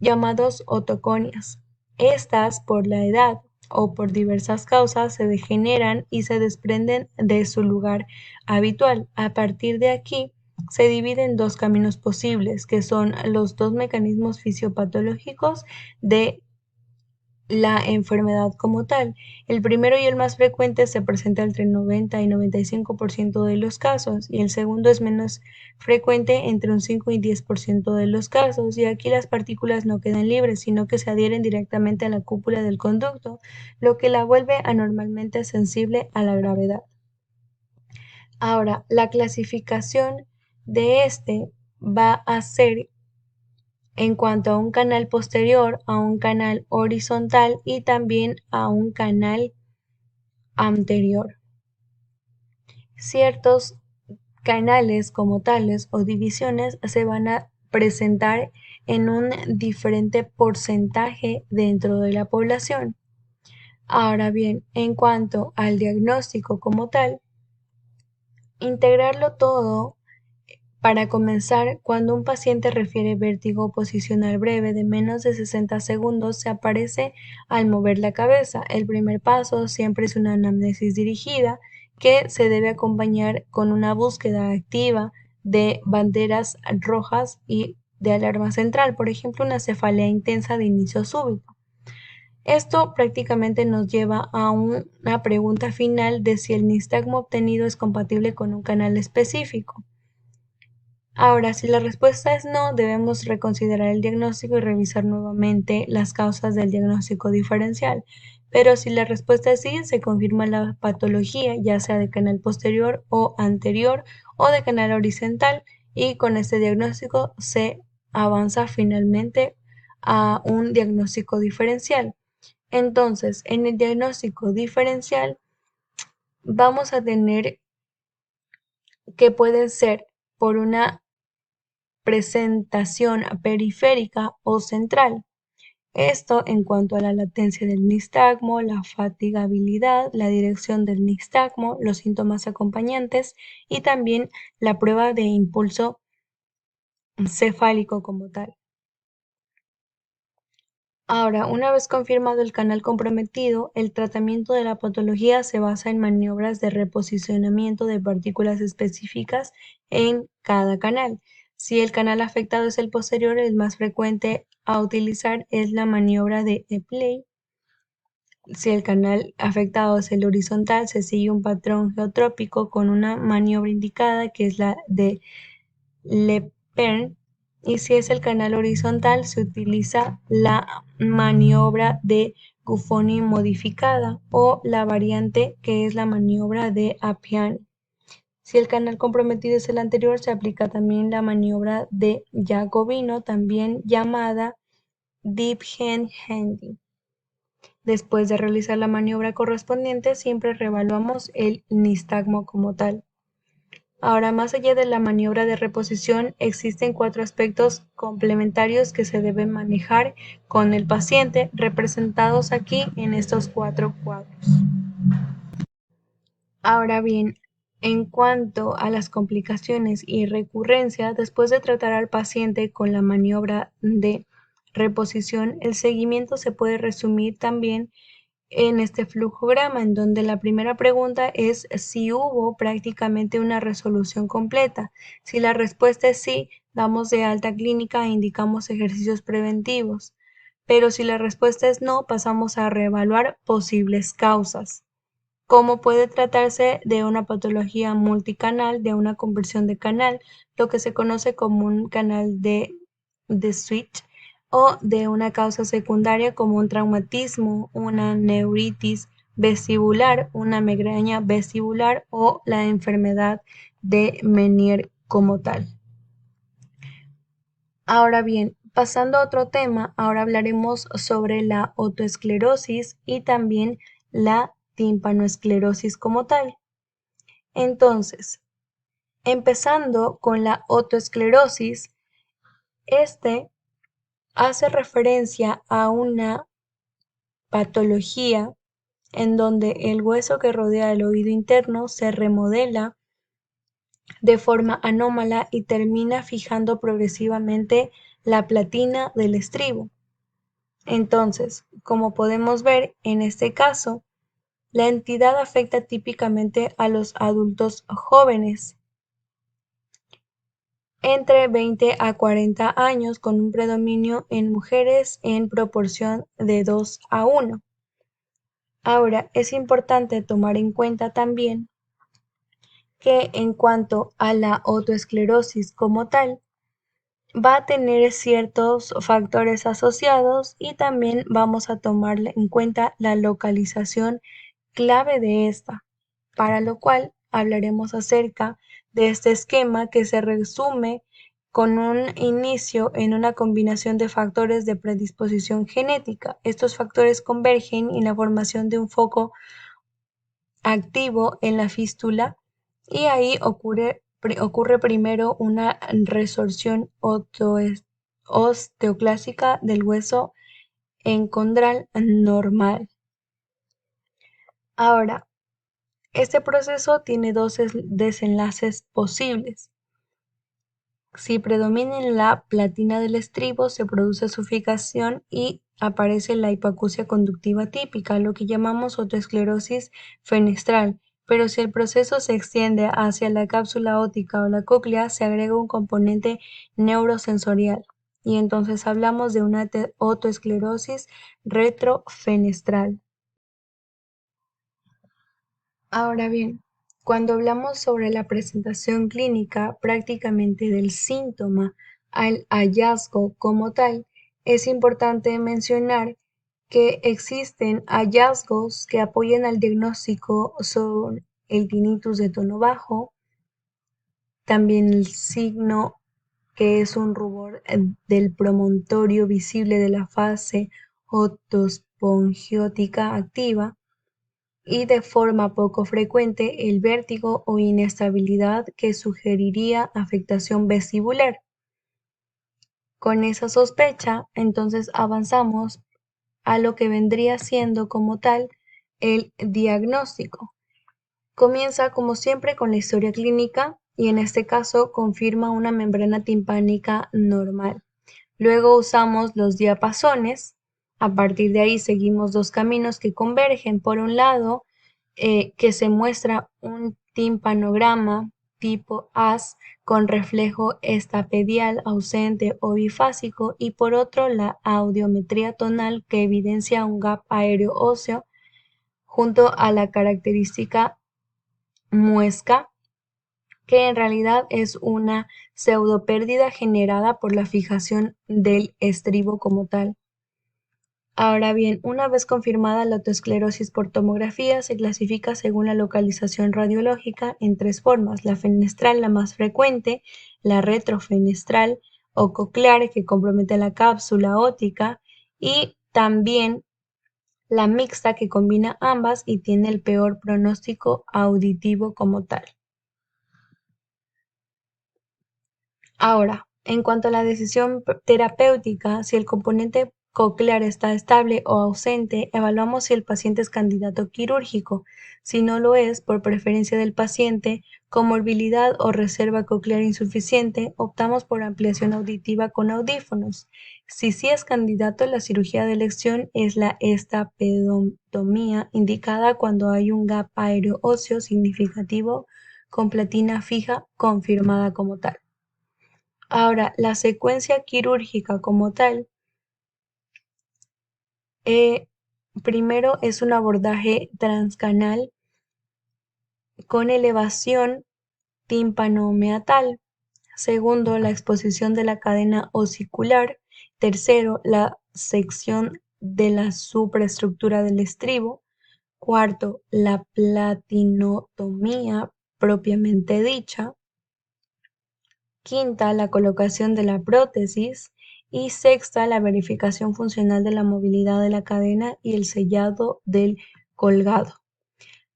llamados otoconias. Estas, por la edad o por diversas causas, se degeneran y se desprenden de su lugar habitual. A partir de aquí, se dividen dos caminos posibles, que son los dos mecanismos fisiopatológicos de la enfermedad como tal. El primero y el más frecuente se presenta entre 90 y 95% de los casos, y el segundo es menos frecuente, entre un 5 y 10% de los casos, y aquí las partículas no quedan libres, sino que se adhieren directamente a la cúpula del conducto, lo que la vuelve anormalmente sensible a la gravedad. Ahora, la clasificación de este va a ser en cuanto a un canal posterior, a un canal horizontal y también a un canal anterior. Ciertos canales como tales o divisiones se van a presentar en un diferente porcentaje dentro de la población. Ahora bien, en cuanto al diagnóstico como tal, integrarlo todo. Para comenzar, cuando un paciente refiere vértigo posicional breve de menos de 60 segundos, se aparece al mover la cabeza. El primer paso siempre es una anamnesis dirigida que se debe acompañar con una búsqueda activa de banderas rojas y de alarma central, por ejemplo, una cefalea intensa de inicio súbito. Esto prácticamente nos lleva a una pregunta final de si el nistagmo obtenido es compatible con un canal específico. Ahora, si la respuesta es no, debemos reconsiderar el diagnóstico y revisar nuevamente las causas del diagnóstico diferencial. Pero si la respuesta es sí, se confirma la patología, ya sea de canal posterior o anterior o de canal horizontal, y con este diagnóstico se avanza finalmente a un diagnóstico diferencial. Entonces, en el diagnóstico diferencial vamos a tener que puede ser por una presentación periférica o central. Esto en cuanto a la latencia del nistagmo, la fatigabilidad, la dirección del nistagmo, los síntomas acompañantes y también la prueba de impulso cefálico como tal. Ahora, una vez confirmado el canal comprometido, el tratamiento de la patología se basa en maniobras de reposicionamiento de partículas específicas en cada canal. Si el canal afectado es el posterior, el más frecuente a utilizar es la maniobra de Epley. Si el canal afectado es el horizontal, se sigue un patrón geotrópico con una maniobra indicada que es la de Lepern, y si es el canal horizontal se utiliza la maniobra de Guffoni modificada o la variante que es la maniobra de Appian. Si el canal comprometido es el anterior, se aplica también la maniobra de Jacobino, también llamada Deep Hand Handing. Después de realizar la maniobra correspondiente, siempre reevaluamos el nistagmo como tal. Ahora, más allá de la maniobra de reposición, existen 4 aspectos complementarios que se deben manejar con el paciente, representados aquí en estos 4 cuadros. Ahora bien, en cuanto a las complicaciones y recurrencia, después de tratar al paciente con la maniobra de reposición, el seguimiento se puede resumir también en este flujograma, en donde la primera pregunta es si hubo prácticamente una resolución completa. Si la respuesta es sí, damos de alta clínica e indicamos ejercicios preventivos. Pero si la respuesta es no, pasamos a reevaluar posibles causas. Como puede tratarse de una patología multicanal, de una conversión de canal, lo que se conoce como un canal de switch, o de una causa secundaria como un traumatismo, una neuritis vestibular, una migraña vestibular o la enfermedad de Meniere como tal. Ahora bien, pasando a otro tema, ahora hablaremos sobre la otoesclerosis y también la timpanoesclerosis como tal. Entonces, empezando con la otoesclerosis, este hace referencia a una patología en donde el hueso que rodea el oído interno se remodela de forma anómala y termina fijando progresivamente la platina del estribo. Entonces, como podemos ver en este caso, la entidad afecta típicamente a los adultos jóvenes entre 20 a 40 años, con un predominio en mujeres en proporción de 2 a 1. Ahora, es importante tomar en cuenta también que en cuanto a la otoesclerosis como tal, va a tener ciertos factores asociados y también vamos a tomar en cuenta la localización clave de esta, para lo cual hablaremos acerca de este esquema que se resume con un inicio en una combinación de factores de predisposición genética. Estos factores convergen en la formación de un foco activo en la fístula y ahí ocurre primero una resorción osteoclásica del hueso encondral normal. Ahora, este proceso tiene dos desenlaces posibles. Si predomina en la platina del estribo, se produce su fijación y aparece la hipoacusia conductiva típica, lo que llamamos otoesclerosis fenestral. Pero si el proceso se extiende hacia la cápsula óptica o la cóclea, se agrega un componente neurosensorial. y entonces hablamos de una otoesclerosis retrofenestral. Ahora bien, cuando hablamos sobre la presentación clínica prácticamente del síntoma al hallazgo como tal, es importante mencionar que existen hallazgos que apoyan al diagnóstico sobre el tinnitus de tono bajo, también el signo que es un rubor del promontorio visible de la fase otospongiótica activa, y de forma poco frecuente el vértigo o inestabilidad que sugeriría afectación vestibular. Con esa sospecha, entonces avanzamos a lo que vendría siendo como tal el diagnóstico. Comienza como siempre con la historia clínica y en este caso confirma una membrana timpánica normal. Luego usamos los diapasones. A partir de ahí seguimos dos caminos que convergen. Por un lado, que se muestra un timpanograma tipo AS con reflejo estapedial ausente o bifásico, y por otro la audiometría tonal que evidencia un gap aéreo óseo junto a la característica muesca, que en realidad es una pseudopérdida generada por la fijación del estribo como tal. Ahora bien, una vez confirmada la autoesclerosis por tomografía, se clasifica según la localización radiológica en tres formas: la fenestral, la más frecuente, la retrofenestral o coclear, que compromete la cápsula óptica, y también la mixta, que combina ambas y tiene el peor pronóstico auditivo como tal. Ahora, en cuanto a la decisión terapéutica, si el componente coclear está estable o ausente, evaluamos si el paciente es candidato quirúrgico. Si no lo es, por preferencia del paciente, comorbilidad o reserva coclear insuficiente, optamos por ampliación auditiva con audífonos. Si sí es candidato, la cirugía de elección es la estapedotomía, indicada cuando hay un gap aéreo óseo significativo con platina fija confirmada como tal. Ahora, la secuencia quirúrgica como tal, primero es un abordaje transcanal con elevación tímpano-meatal. Segundo, la exposición de la cadena osicular. Tercero, la sección de la supraestructura del estribo. Cuarto, la platinotomía propiamente dicha. Quinta, la colocación de la prótesis, y sexta, la verificación funcional de la movilidad de la cadena y el sellado del colgado.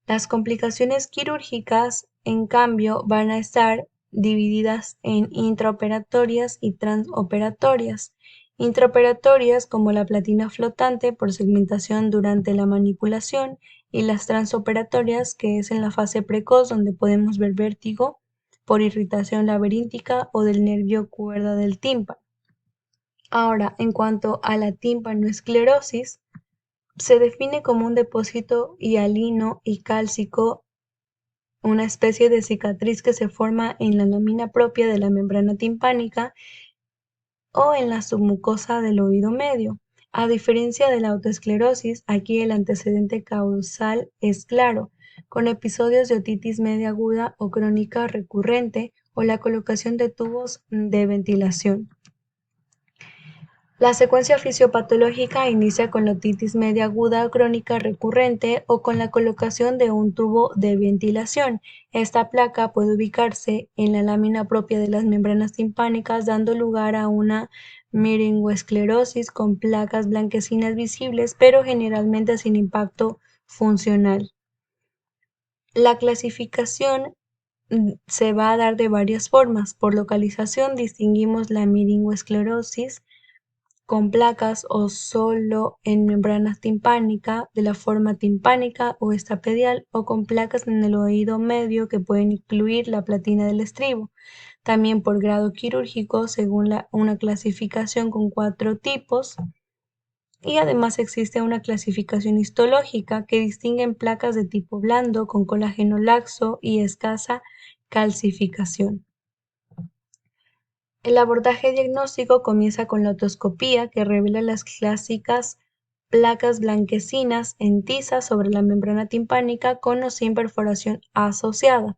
Las complicaciones quirúrgicas, en cambio, van a estar divididas en intraoperatorias y transoperatorias. Intraoperatorias, como la platina flotante por segmentación durante la manipulación, y las transoperatorias, que es en la fase precoz, donde podemos ver vértigo por irritación laberíntica o del nervio cuerda del tímpano. Ahora, en cuanto a la timpanoesclerosis, se define como un depósito hialino y cálcico, una especie de cicatriz que se forma en la lámina propia de la membrana timpánica o en la submucosa del oído medio. A diferencia de la autoesclerosis, aquí el antecedente causal es claro, con episodios de otitis media aguda o crónica recurrente o la colocación de tubos de ventilación. La secuencia fisiopatológica inicia con la otitis media aguda crónica recurrente o con la colocación de un tubo de ventilación. Esta placa puede ubicarse en la lámina propia de las membranas timpánicas, dando lugar a una meningoesclerosis con placas blanquecinas visibles, pero generalmente sin impacto funcional. La clasificación se va a dar de varias formas. Por localización distinguimos la meningoesclerosis con placas o solo en membranas timpánica de la forma timpánica o estapedial, o con placas en el oído medio que pueden incluir la platina del estribo. También por grado quirúrgico según una clasificación con 4 tipos, y además existe una clasificación histológica que distingue en placas de tipo blando con colágeno laxo y escasa calcificación. El abordaje diagnóstico comienza con la otoscopía, que revela las clásicas placas blanquecinas en tiza sobre la membrana timpánica con o sin perforación asociada.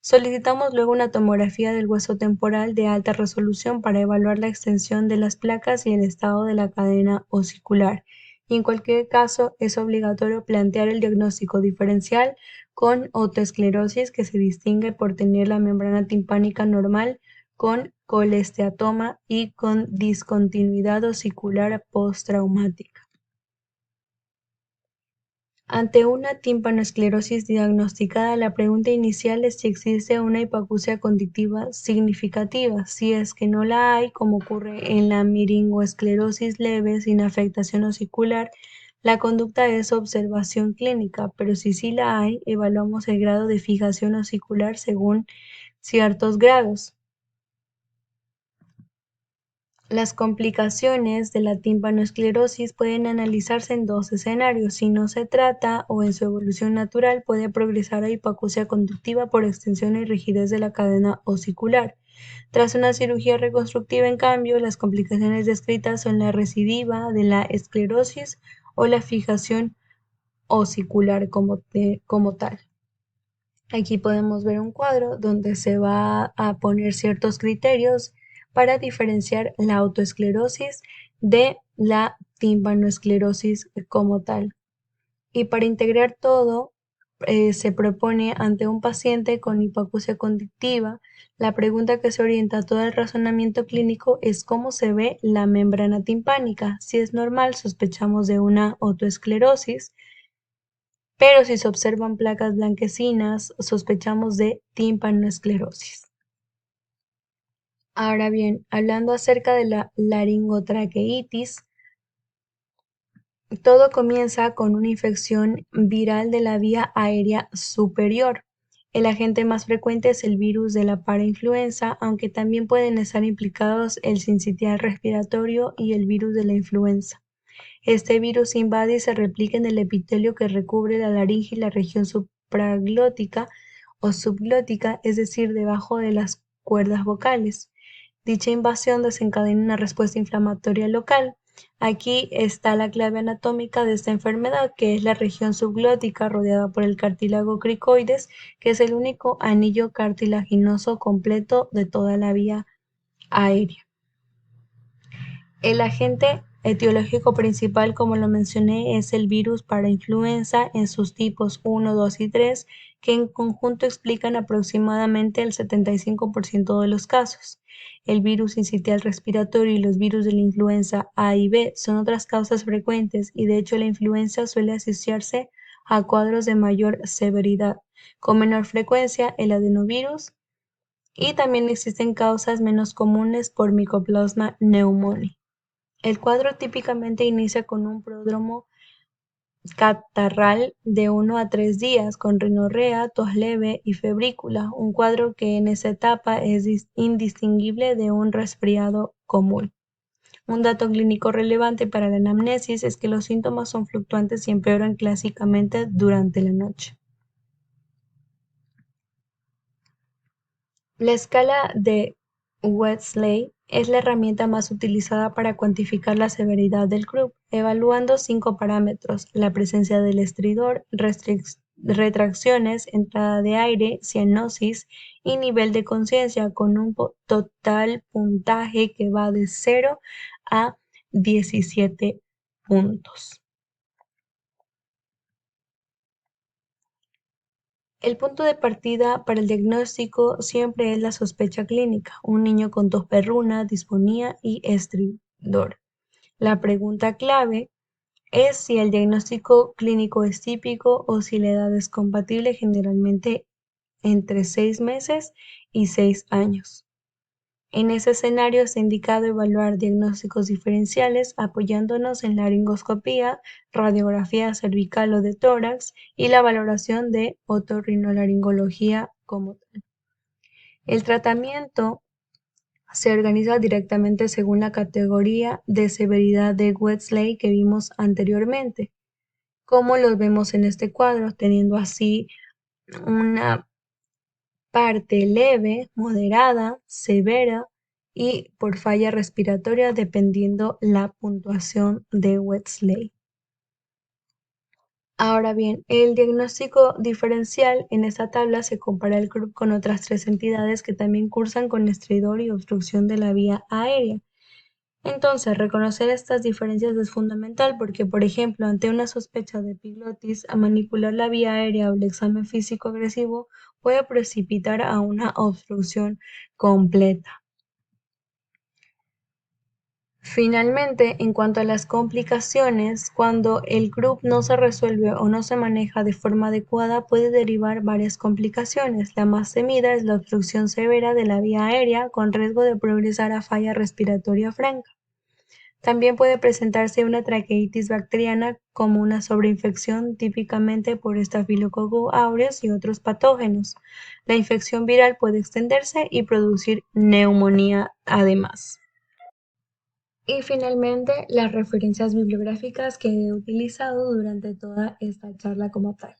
Solicitamos luego una tomografía del hueso temporal de alta resolución para evaluar la extensión de las placas y el estado de la cadena osicular. Y en cualquier caso, es obligatorio plantear el diagnóstico diferencial con otoesclerosis, que se distingue por tener la membrana timpánica normal con colesteatoma y con discontinuidad osicular postraumática. Ante una timpanoesclerosis diagnosticada, la pregunta inicial es si existe una hipoacusia conductiva significativa. Si es que no la hay, como ocurre en la meningoesclerosis leve sin afectación osicular, la conducta es observación clínica, pero si sí la hay, evaluamos el grado de fijación osicular según ciertos grados. Las complicaciones de la timpanoesclerosis pueden analizarse en dos escenarios. Si no se trata o en su evolución natural, puede progresar a hipoacusia conductiva por extensión y rigidez de la cadena osicular. Tras una cirugía reconstructiva, en cambio, las complicaciones descritas son la recidiva de la esclerosis o la fijación osicular como tal. Aquí podemos ver un cuadro donde se va a poner ciertos criterios para diferenciar la autoesclerosis de la timpanoesclerosis como tal. Y para integrar todo, se propone ante un paciente con hipoacusia conductiva, la pregunta que se orienta a todo el razonamiento clínico es cómo se ve la membrana timpánica. Si es normal, sospechamos de una autoesclerosis, pero si se observan placas blanquecinas, sospechamos de timpanoesclerosis. Ahora bien, hablando acerca de la laringotraqueitis, todo comienza con una infección viral de la vía aérea superior. El agente más frecuente es el virus de la parainfluenza, aunque también pueden estar implicados el sincitial respiratorio y el virus de la influenza. Este virus invade y se replica en el epitelio que recubre la laringe y la región supraglótica o subglótica, es decir, debajo de las cuerdas vocales. Dicha invasión desencadena una respuesta inflamatoria local. Aquí está la clave anatómica de esta enfermedad, que es la región subglótica rodeada por el cartílago cricoides, que es el único anillo cartilaginoso completo de toda la vía aérea. El agente etiológico principal, como lo mencioné, es el virus parainfluenza en sus tipos 1, 2 y 3, que en conjunto explican aproximadamente el 75% de los casos. El virus sincitial respiratorio y los virus de la influenza A y B son otras causas frecuentes, y de hecho la influenza suele asociarse a cuadros de mayor severidad, con menor frecuencia el adenovirus, y también existen causas menos comunes por Mycoplasma pneumoniae. El cuadro típicamente inicia con un pródromo catarral de 1 a 3 días, con rinorrea, tos leve y febrícula, un cuadro que en esa etapa es indistinguible de un resfriado común. Un dato clínico relevante para la anamnesis es que los síntomas son fluctuantes y empeoran clásicamente durante la noche. La escala de Wechsler es la herramienta más utilizada para cuantificar la severidad del croup, evaluando 5 parámetros: la presencia del estridor, retracciones, entrada de aire, cianosis y nivel de conciencia, con un total puntaje que va de 0 a 17 puntos. El punto de partida para el diagnóstico siempre es la sospecha clínica: un niño con tos perruna, disfonía y estridor. La pregunta clave es si el diagnóstico clínico es típico o si la edad es compatible, generalmente entre 6 meses y 6 años. En ese escenario está indicado evaluar diagnósticos diferenciales apoyándonos en laringoscopía, radiografía cervical o de tórax y la valoración de otorrinolaringología como tal. El tratamiento se organiza directamente según la categoría de severidad de Wechsler que vimos anteriormente, como lo vemos en este cuadro, teniendo así una parte leve, moderada, severa y por falla respiratoria dependiendo la puntuación de Wexley. Ahora bien, el diagnóstico diferencial en esta tabla se compara el CRUP con otras 3 entidades que también cursan con estridor y obstrucción de la vía aérea. Entonces, reconocer estas diferencias es fundamental porque, por ejemplo, ante una sospecha de epiglotis, a manipular la vía aérea o el examen físico agresivo puede precipitar a una obstrucción completa. Finalmente, en cuanto a las complicaciones, cuando el CRUP no se resuelve o no se maneja de forma adecuada, puede derivar varias complicaciones. La más temida es la obstrucción severa de la vía aérea, con riesgo de progresar a falla respiratoria franca. También puede presentarse una traqueitis bacteriana como una sobreinfección, típicamente por Staphylococcus aureus y otros patógenos. La infección viral puede extenderse y producir neumonía además. Y finalmente, las referencias bibliográficas que he utilizado durante toda esta charla como tal.